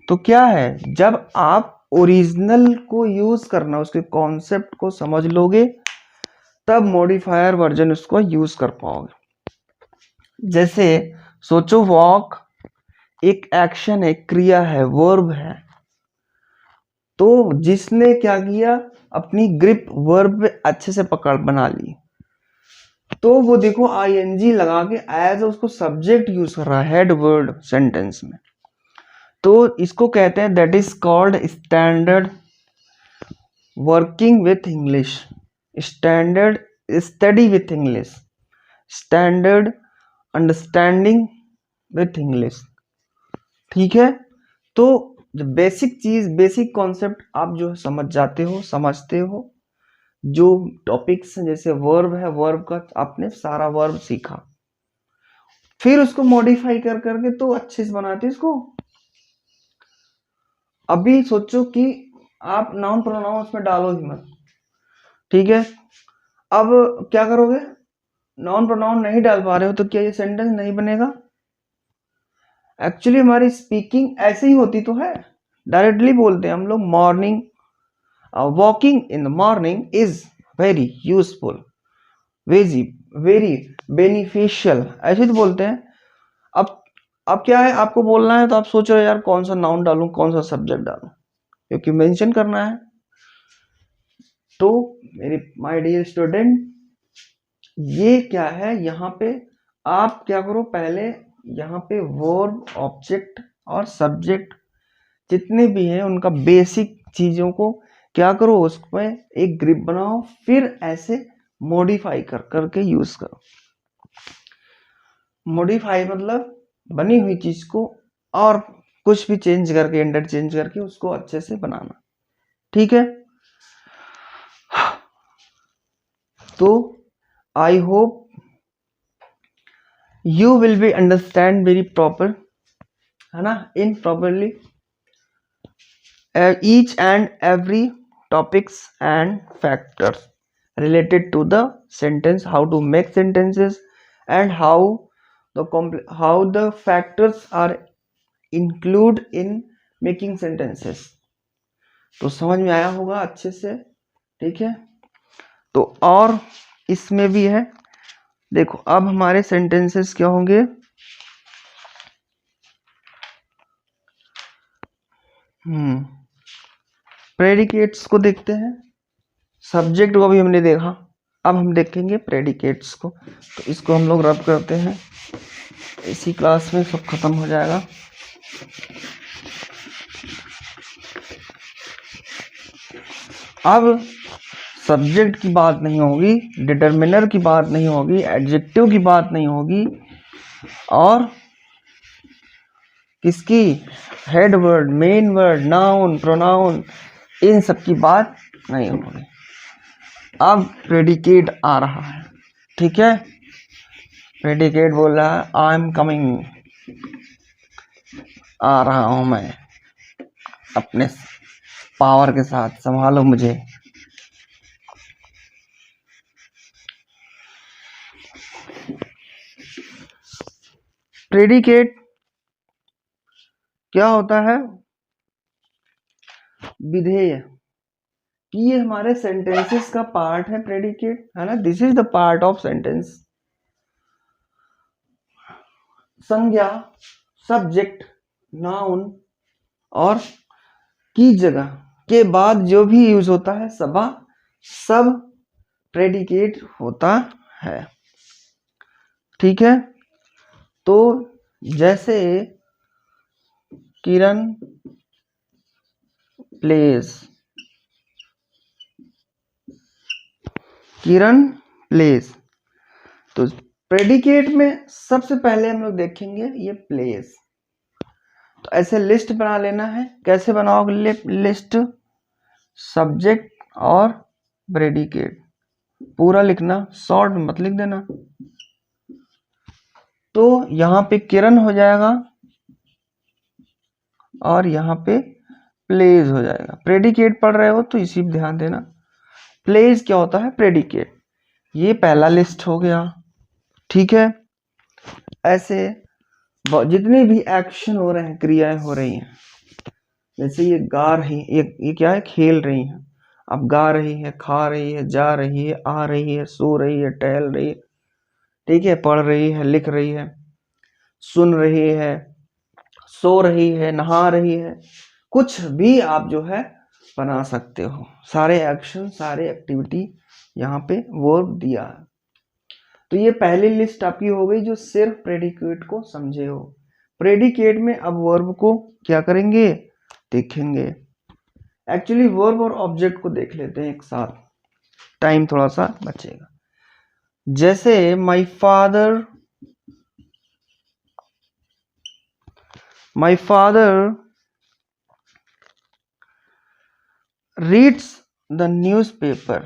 तो क्या है जब आप ओरिजिनल को यूज करना, उसके कॉन्सेप्ट को समझ लोगे तब मॉडिफायर वर्जन उसको यूज कर पाओगे। जैसे सोचो वॉक एक एक्शन है, क्रिया है, वर्ब है, तो जिसने क्या किया अपनी ग्रिप वर्ब पे अच्छे से पकड़ बना ली, तो वो देखो आईएनजी लगा के एज उसको सब्जेक्ट यूज कर रहा है हेड वर्ड सेंटेंस में। तो इसको कहते हैं that is called standard working with English, standard study with English, standard understanding with English, ठीक है। तो जो बेसिक चीज बेसिक कॉन्सेप्ट आप जो समझ जाते हो समझते हो, जो टॉपिक्स जैसे वर्ब है, वर्ब का आपने सारा वर्ब सीखा, फिर उसको मॉडिफाई कर करके तो अच्छे से बनाते इसको। अभी सोचो कि आप नाउन प्रोनाउन उसमें डालो ही मत, ठीक है। अब क्या करोगे, नाउन प्रोनाउन नहीं डाल पा रहे हो तो क्या ये सेंटेंस नहीं बनेगा। एक्चुअली हमारी स्पीकिंग ऐसे ही होती तो है, डायरेक्टली बोलते हैं हम लोग morning, walking in the morning is very useful, very beneficial, ऐसे तो बोलते हैं। अब क्या है, आपको बोलना है तो आप सोच रहे हो यार कौन सा नाउन डालूं, कौन सा सब्जेक्ट डालूं, क्योंकि मेंशन करना है। तो मेरे माय डियर स्टूडेंट, ये क्या है, यहाँ पे आप क्या करो, पहले यहाँ पे वर्ब, ऑब्जेक्ट और सब्जेक्ट जितने भी हैं उनका बेसिक चीजों को क्या करो, उसमें एक ग्रिप बनाओ, फिर ऐसे मॉडिफाई कर करके यूज करो। मॉडिफाई मतलब बनी हुई चीज को और कुछ भी चेंज करके, इंटरचेंज करके उसको अच्छे से बनाना, ठीक है। तो I hope you will be understand very proper, है ना, इन properly each and every topics and factors related to the sentence, how to make sentences and how the factors are include in making sentences। तो समझ में आया होगा अच्छे से, ठीक है। तो और इसमें भी है, देखो अब हमारे सेंटेंसेस क्या होंगे, प्रेडिकेट्स को देखते हैं, सब्जेक्ट को भी हमने देखा, अब हम देखेंगे प्रेडिकेट्स को। तो इसको हम लोग रब करते हैं, इसी क्लास में सब खत्म हो जाएगा। अब सब्जेक्ट की बात नहीं होगी, डिटरमिनर की बात नहीं होगी, एडजेक्टिव की बात नहीं होगी, और किसकी, head word, main word, noun, pronoun, इन सब की बात नहीं होगी। अब प्रेडिकेट आ रहा है, ठीक है। प्रेडिकेट बोल रहा है आई एम कमिंग, आ रहा हूं मैं अपने पावर के साथ, संभालो मुझे। प्रेडिकेट क्या होता है, विधेय, कि ये हमारे सेंटेंसेस का पार्ट है, प्रेडिकेट है ना, this is the part of sentence. संज्ञा, सब्जेक्ट, नाउन और की जगह के बाद जो भी यूज होता है सब प्रेडिकेट होता है, ठीक है। तो जैसे किरण प्लेस, किरण प्लेस, तो प्रेडिकेट में सबसे पहले हम लोग देखेंगे ये प्लेस। तो ऐसे लिस्ट बना लेना है, कैसे बनाओगे लिस्ट, सब्जेक्ट और प्रेडिकेट, पूरा लिखना, शॉर्ट मत लिख देना। तो यहाँ पे किरण हो जाएगा और यहाँ पे प्लेस हो जाएगा। प्रेडिकेट पढ़ रहे हो तो इसी पे ध्यान देना, प्लेस क्या होता है, प्रेडिकेट। ये पहला लिस्ट हो गया, ठीक है। ऐसे जितने भी एक्शन हो रहे हैं, क्रियाएं हो रही हैं, जैसे ये गा रही, ये क्या है, खेल रही हैं, अब गा रही है, खा रही है, जा रही है, आ रही है, सो रही है, टहल रही है, ठीक है, पढ़ रही है, लिख रही है, सुन रही है, सो रही है, नहा रही है, कुछ भी आप जो है बना सकते हो। सारे एक्शन, सारे एक्टिविटी यहाँ पे वर्ब दिया है। तो ये पहली लिस्ट आपकी हो गई जो सिर्फ प्रेडिकेट को समझे हो। प्रेडिकेट में अब वर्ब को क्या करेंगे, देखेंगे। एक्चुअली वर्ब और ऑब्जेक्ट को देख लेते हैं एक साथ, टाइम थोड़ा सा बचेगा। जैसे my father reads the newspaper,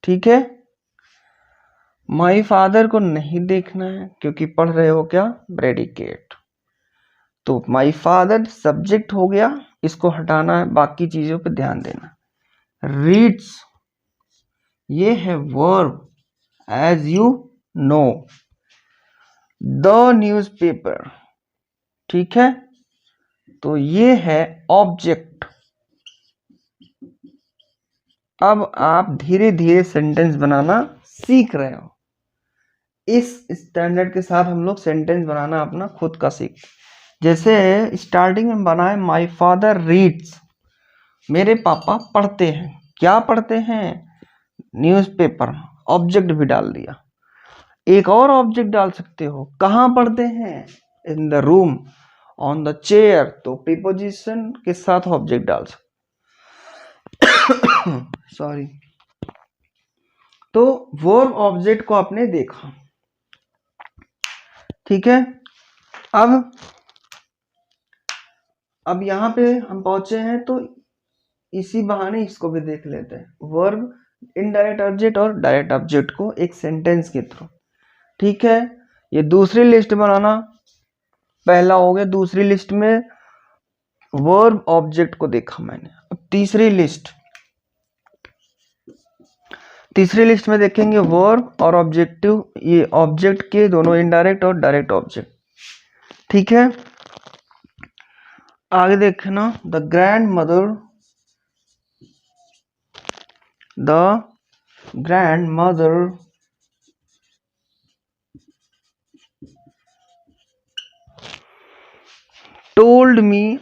ठीक है। माई फादर को नहीं देखना है क्योंकि पढ़ रहे हो क्या, प्रेडिकेट। तो माई फादर सब्जेक्ट हो गया, इसको हटाना है, बाकी चीजों पे ध्यान देना। रीड्स ये है verb, as you know. The newspaper, ठीक है, तो ये है ऑब्जेक्ट। अब आप धीरे धीरे सेंटेंस बनाना सीख रहे हो। इस स्टैंडर्ड के साथ हम लोग सेंटेंस बनाना अपना खुद का सीख। जैसे स्टार्टिंग में बनाए माय फादर रीड्स, मेरे पापा पढ़ते हैं। क्या पढ़ते हैं? न्यूज़पेपर। ऑब्जेक्ट भी डाल दिया। एक और ऑब्जेक्ट डाल सकते हो, कहाँ पढ़ते हैं? इन the room, on the chair, तो प्रीपोजिशन के साथ ऑब्जेक्ट डाल सकते सॉरी। तो वर्ब ऑब्जेक्ट को आपने देखा, ठीक है। अब यहां पे हम पहुंचे हैं तो इसी बहाने इसको भी देख लेते हैं, वर्ब इनडायरेक्ट ऑब्जेक्ट और डायरेक्ट ऑब्जेक्ट को एक सेंटेंस के थ्रू, ठीक है। ये दूसरी लिस्ट बनाना, पहला हो गया। दूसरी लिस्ट में वर्ब ऑब्जेक्ट को देखा मैंने। अब तीसरी लिस्ट में देखेंगे वर्ब और ऑब्जेक्टिव, ये ऑब्जेक्ट के दोनों इनडायरेक्ट और डायरेक्ट ऑब्जेक्ट, ठीक है। आगे देखना, the grand mother told me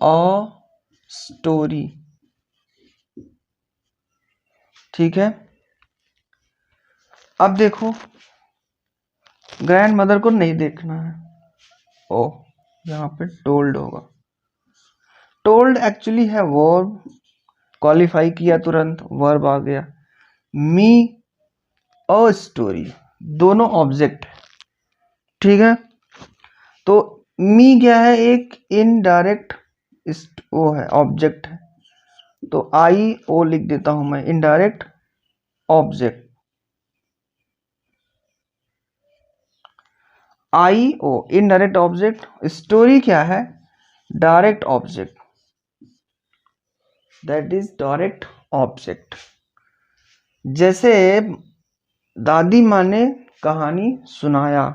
a story, ठीक है। अब देखो, ग्रैंड मदर को नहीं देखना है, ओ यहाँ पे टोल्ड होगा। टोल्ड एक्चुअली है वर्ब, क्वालिफाई किया तुरंत वर्ब आ गया। मी अ स्टोरी, दोनों ऑब्जेक्ट, ठीक है। तो मी क्या है? एक इनडायरेक्ट वो है, ऑब्जेक्ट है, तो आई ओ लिख देता हूं मैं, इनडायरेक्ट ऑब्जेक्ट। आई ओ इनडायरेक्ट ऑब्जेक्ट। स्टोरी क्या है? Direct object, that is direct object. जैसे दादी माँ ने कहानी सुनाया,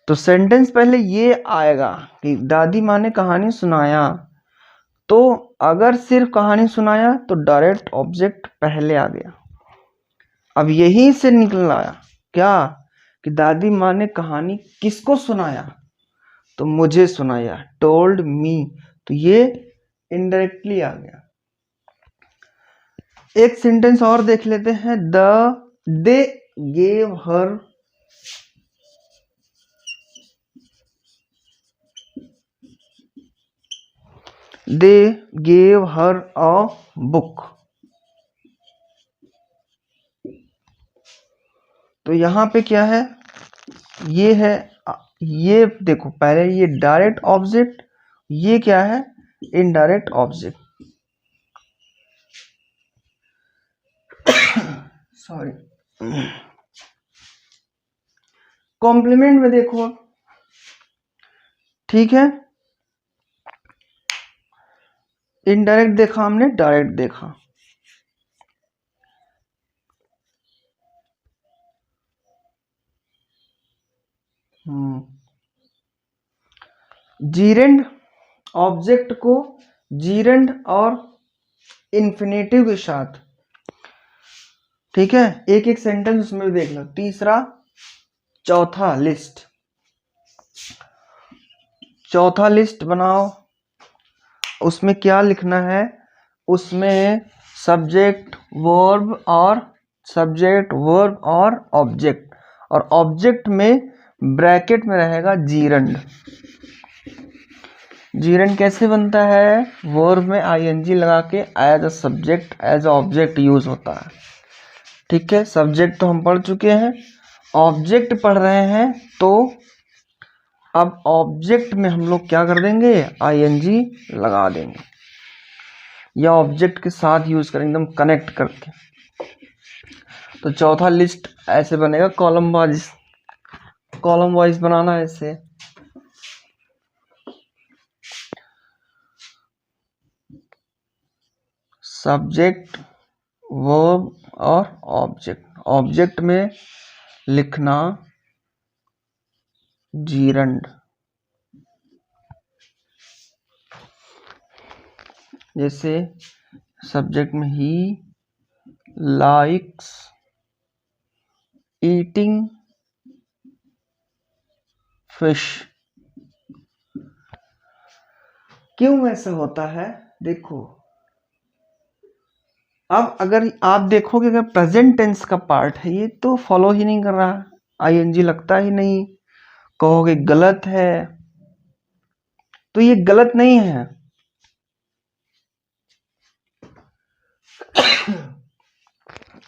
तो सेंटेंस पहले ये आएगा कि दादी माँ ने कहानी सुनाया। तो अगर सिर्फ कहानी सुनाया तो डायरेक्ट ऑब्जेक्ट पहले आ गया। अब यहीं से निकल आया क्या कि दादी माँ ने कहानी किसको सुनाया? तो मुझे सुनाया, टोल्ड मी, तो ये इनडायरेक्टली आ गया। एक सेंटेंस और देख लेते हैं, they gave her a book. तो यहां पे क्या है? ये है, ये देखो, पहले ये डायरेक्ट ऑब्जेक्ट, ये क्या है? Indirect object. सॉरी। कॉम्प्लीमेंट में देखो, ठीक है, इनडायरेक्ट देखा हमने, डायरेक्ट देखा। जीरेंड ऑब्जेक्ट को जीरेंड और इन्फिनेटिव के साथ, ठीक है। एक एक सेंटेंस उसमें देख लो। तीसरा, चौथा लिस्ट बनाओ। उसमें क्या लिखना है? उसमें सब्जेक्ट वर्ब और ऑब्जेक्ट, और ऑब्जेक्ट में ब्रैकेट में रहेगा जीरंड। जीरंड कैसे बनता है? वर्ब में आईएनजी लगा के as a subject as a object use होता है, ठीक है। सब्जेक्ट तो हम पढ़ चुके हैं, ऑब्जेक्ट पढ़ रहे हैं, तो अब ऑब्जेक्ट में हम लोग क्या कर देंगे? आईएनजी लगा देंगे, या ऑब्जेक्ट के साथ यूज करेंगे एकदम कनेक्ट करके। तो चौथा लिस्ट ऐसे बनेगा, कॉलम वाइज बनाना है ऐसे। सब्जेक्ट, वर्ब और ऑब्जेक्ट। ऑब्जेक्ट में लिखना जीरंड, जैसे सब्जेक्ट में ही लाइक्स ईटिंग फिश। क्यों ऐसा होता है? देखो, अब अगर आप देखोगे अगर प्रेजेंट टेंस का पार्ट है ये, तो फॉलो ही नहीं कर रहा, आईएनजी लगता ही नहीं, कहोगे गलत है, तो ये गलत नहीं है।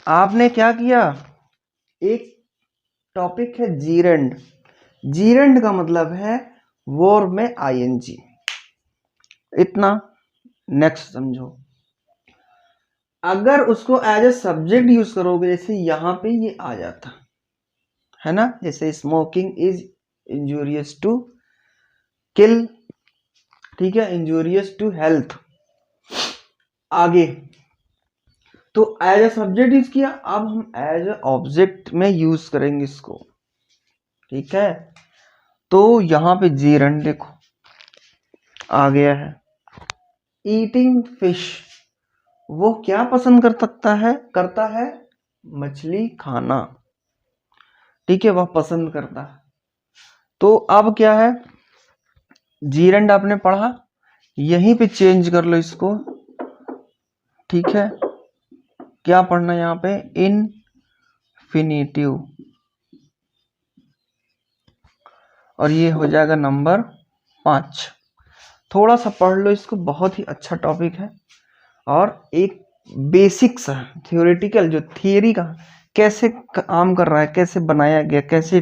आपने क्या किया, एक टॉपिक है जीरंड। जीरंड का मतलब है वर्ब में आईएनजी, इतना। नेक्स्ट समझो, अगर उसको एज ए सब्जेक्ट यूज करोगे, जैसे यहां पे ये आ जाता है ना, जैसे smoking is injurious to kill, ठीक है, इंजूरियस टू हेल्थ, आगे तो एज ए सब्जेक्ट यूज किया, अब हम एज ए ऑब्जेक्ट में यूज करेंगे इसको, ठीक है। तो यहां पे जीरंड देखो आ गया है। ईटिंग फिश, वो क्या पसंद करता है मछली खाना, ठीक है, वह पसंद करता है। तो अब क्या है, जीरंड आपने पढ़ा, यहीं पे चेंज कर लो इसको, ठीक है। क्या पढ़ना है यहाँ पे, इनफिनिटिव, और ये हो जाएगा नंबर 5। थोड़ा सा पढ़ लो इसको, बहुत ही अच्छा टॉपिक है, और एक बेसिक्स है थियोरेटिकल, जो थियरी का कैसे काम कर रहा है, कैसे बनाया गया, कैसे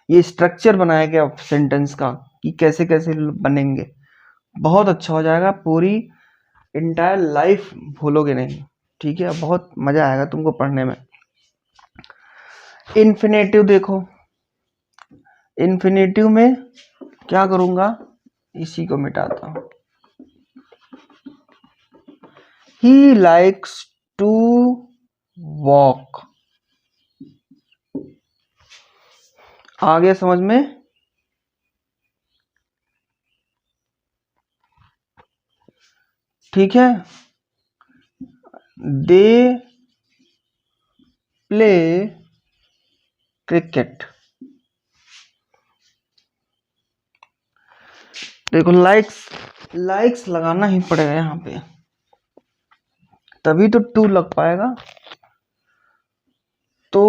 ये स्ट्रक्चर बनाया गया सेंटेंस का, कि कैसे कैसे बनेंगे, बहुत अच्छा हो जाएगा। पूरी इंटायर लाइफ भूलोगे नहीं, ठीक है, बहुत मजा आएगा तुमको पढ़ने में। इन्फिनेटिव देखो, इन्फिनेटिव में क्या करूंगा, इसी को मिटाता हूं। ही लाइक्स टू वॉक, आ गया समझ में? ठीक है, दे प्ले क्रिकेट, देखो लाइक्स लगाना ही पड़ेगा यहाँ पे, तभी तो टू लग पाएगा। तो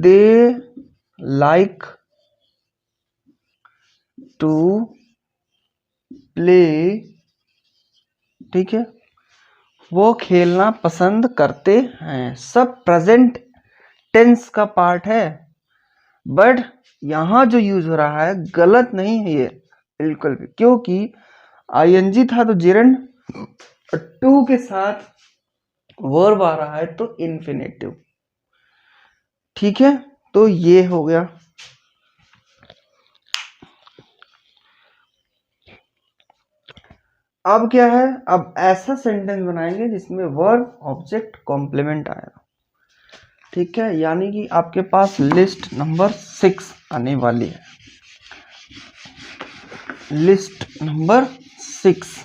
दे लाइक टू प्ले, ठीक है, वो खेलना पसंद करते हैं, सब प्रेजेंट टेंस का पार्ट है। बट यहां जो यूज हो रहा है गलत नहीं है ये बिल्कुल भी, क्योंकि आईएनजी था तो जेरंड, टू के साथ वर्ब आ रहा है तो इन्फिनेटिव, ठीक है। तो ये हो गया। अब क्या है, अब ऐसा सेंटेंस बनाएंगे जिसमें वर्ब ऑब्जेक्ट कॉम्प्लीमेंट आएगा, ठीक है, यानी कि आपके पास लिस्ट नंबर 6 आने वाली है, list number 6।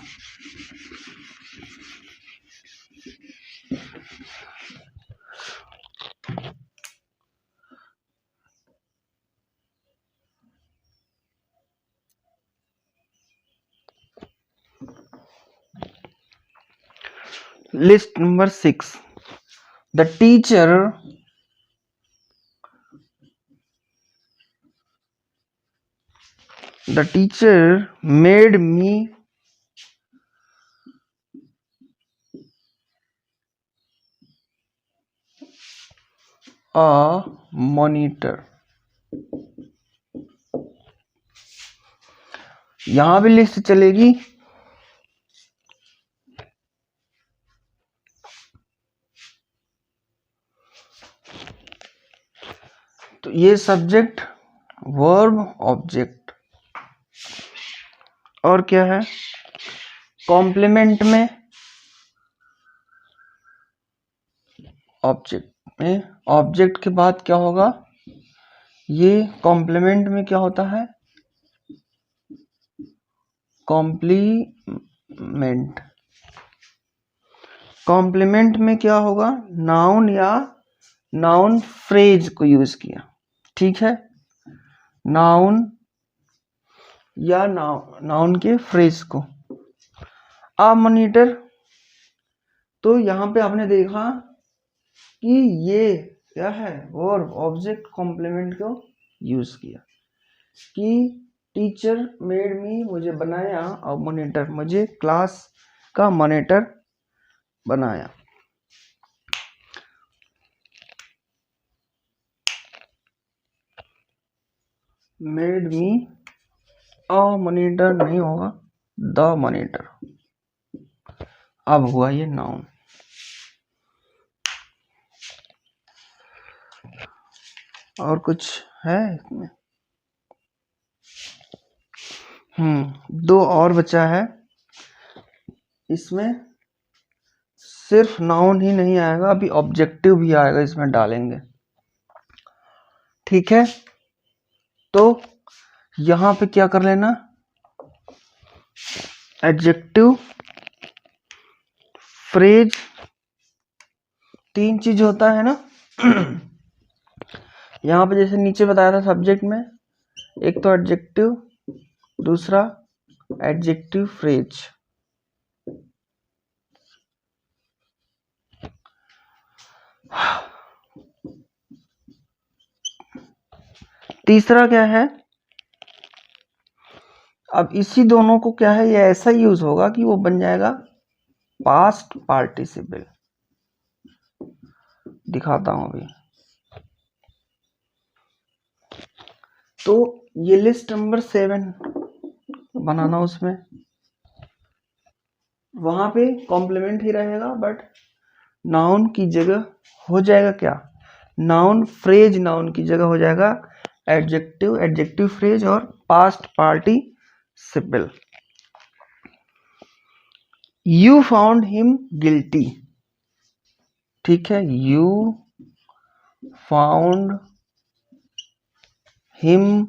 List number 6, the teacher made me a monitor, यहां भी लिस्ट चलेगी। तो ये सब्जेक्ट वर्ब ऑब्जेक्ट, और क्या है, कॉम्प्लीमेंट में ऑब्जेक्ट में, ऑब्जेक्ट के बाद क्या होगा, ये कॉम्प्लीमेंट में क्या होता है, कॉम्प्लीमेंट, कॉम्प्लीमेंट में क्या होगा, नाउन या नाउन फ्रेज को यूज किया, ठीक है, नाउन या नाउन के फ्रेज को। अब मॉनिटर, तो यहां पे आपने देखा कि ये क्या है, वर्ब ऑब्जेक्ट कॉम्प्लीमेंट को यूज किया कि टीचर मेड मी, मुझे बनाया, और मॉनिटर, मुझे क्लास का मॉनिटर बनाया। मेड मी अ मॉनिटर नहीं होगा, द मॉनिटर। अब हुआ ये नाउन। और कुछ है इसमें? दो और बचा है इसमें, सिर्फ नाउन ही नहीं आएगा, अभी ऑब्जेक्टिव भी आएगा, इसमें डालेंगे, ठीक है। तो यहां पे क्या कर लेना, एडजेक्टिव, फ्रेज, तीन चीज होता है ना। यहां पे जैसे नीचे बताया था सब्जेक्ट में, एक तो एडजेक्टिव, दूसरा एडजेक्टिव फ्रेज। तीसरा क्या है, अब इसी दोनों को क्या है, ये ऐसा यूज होगा कि वो बन जाएगा पास्ट पार्टिसिपल। दिखाता हूं अभी। तो ये लिस्ट नंबर 7 बनाना, उसमें वहां पे कॉम्प्लीमेंट ही रहेगा, बट नाउन की जगह हो जाएगा क्या, नाउन फ्रेज, नाउन की जगह हो जाएगा एडजेक्टिव, एडजेक्टिव फ्रेज और past participle. You found him guilty, ठीक है, you found him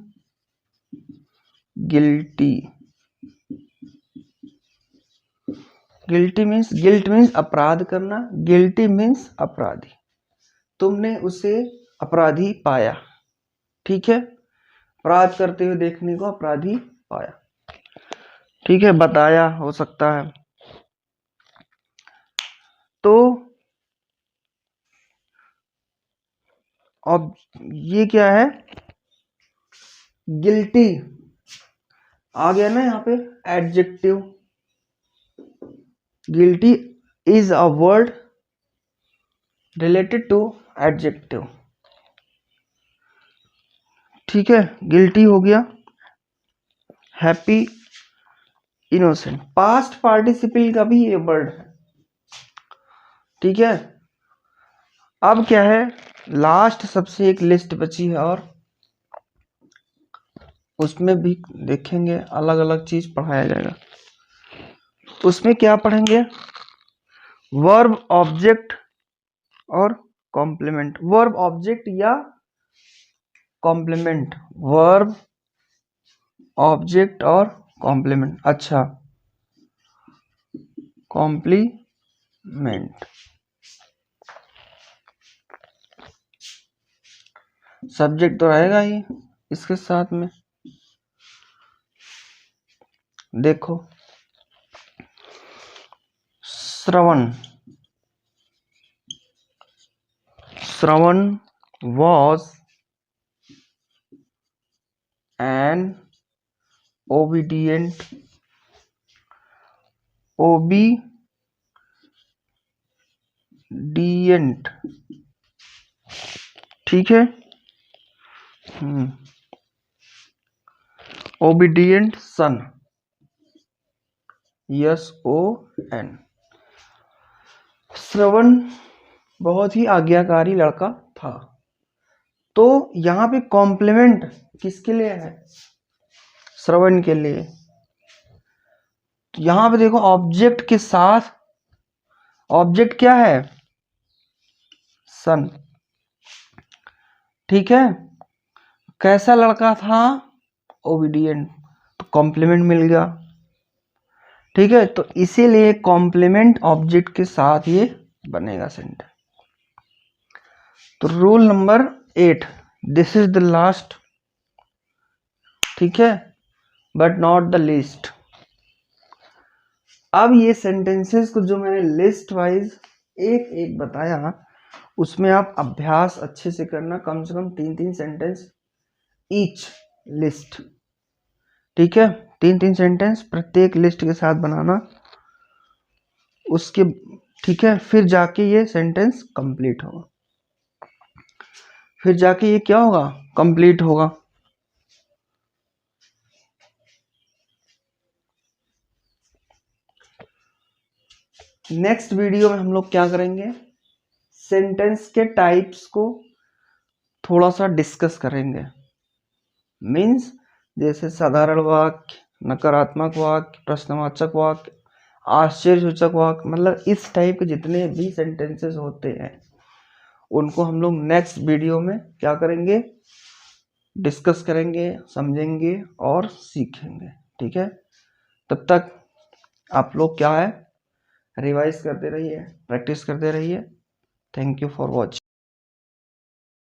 guilty. Guilty means, guilt means अपराध करना, गिल्टी मीन्स अपराधी, तुमने उसे अपराधी पाया, ठीक है, अपराध करते हुए देखने को अपराधी पाया, ठीक है, बताया हो सकता है। तो अब ये क्या है, गिल्टी आ गया ना यहाँ पे, adjective, guilty is a word related to adjective, ठीक है, गिल्टी हो गया, हैप्पी, इनोसेंट, पास्ट पार्टिसिपल का भी ये वर्ड है, ठीक है। अब क्या है, लास्ट सबसे एक लिस्ट बची है, और उसमें भी देखेंगे अलग अलग चीज पढ़ाया जाएगा। उसमें क्या पढ़ेंगे, वर्ब ऑब्जेक्ट और कॉम्प्लीमेंट, वर्ब ऑब्जेक्ट या कॉम्प्लीमेंट, वर्ब ऑब्जेक्ट और कॉम्प्लीमेंट, अच्छा कॉम्प्लीमेंट, सब्जेक्ट तो रहेगा ही इसके साथ में। देखो, श्रवण, श्रवण was an obedient ठीक है, ओबीडियंट सन, SON। श्रवण बहुत ही आज्ञाकारी लड़का था। तो यहाँ पे कॉम्प्लीमेंट किसके लिए है, श्रवण के लिए। तो यहाँ पे देखो ऑब्जेक्ट के साथ, ऑब्जेक्ट क्या है, सन। ठीक है, कैसा लड़का था, ओबीडियंट, तो कॉम्प्लीमेंट मिल गया। ठीक है, तो इसीलिए कॉम्प्लीमेंट ऑब्जेक्ट के साथ ये बनेगा सेंटेंस। तो rule number 8, this is the last, ठीक है, बट नॉट द लीस्ट। अब ये सेंटेंसेस को जो मैंने लिस्ट वाइज एक एक बताया, उसमें आप अभ्यास अच्छे से करना, कम से कम 3-3 सेंटेंस ईच लिस्ट। ठीक है, 3-3 सेंटेंस प्रत्येक लिस्ट के साथ बनाना उसके। ठीक है, फिर जाके ये सेंटेंस कंप्लीट होगा, फिर जाके ये क्या होगा, कंप्लीट होगा। नेक्स्ट वीडियो में हम लोग क्या करेंगे, सेंटेंस के टाइप्स को थोड़ा सा डिस्कस करेंगे। मीन्स जैसे साधारण वाक्य, नकारात्मक वाक्य, प्रश्नवाचक वाक्य, आश्चर्यसूचक वाक्य, मतलब इस टाइप के जितने भी सेंटेंसेस होते हैं उनको हम लोग नेक्स्ट वीडियो में क्या करेंगे, डिस्कस करेंगे, समझेंगे और सीखेंगे। ठीक है, तब तक आप लोग क्या है, रिवाइज करते रहिए, प्रैक्टिस करते रहिए। Thank you for watching.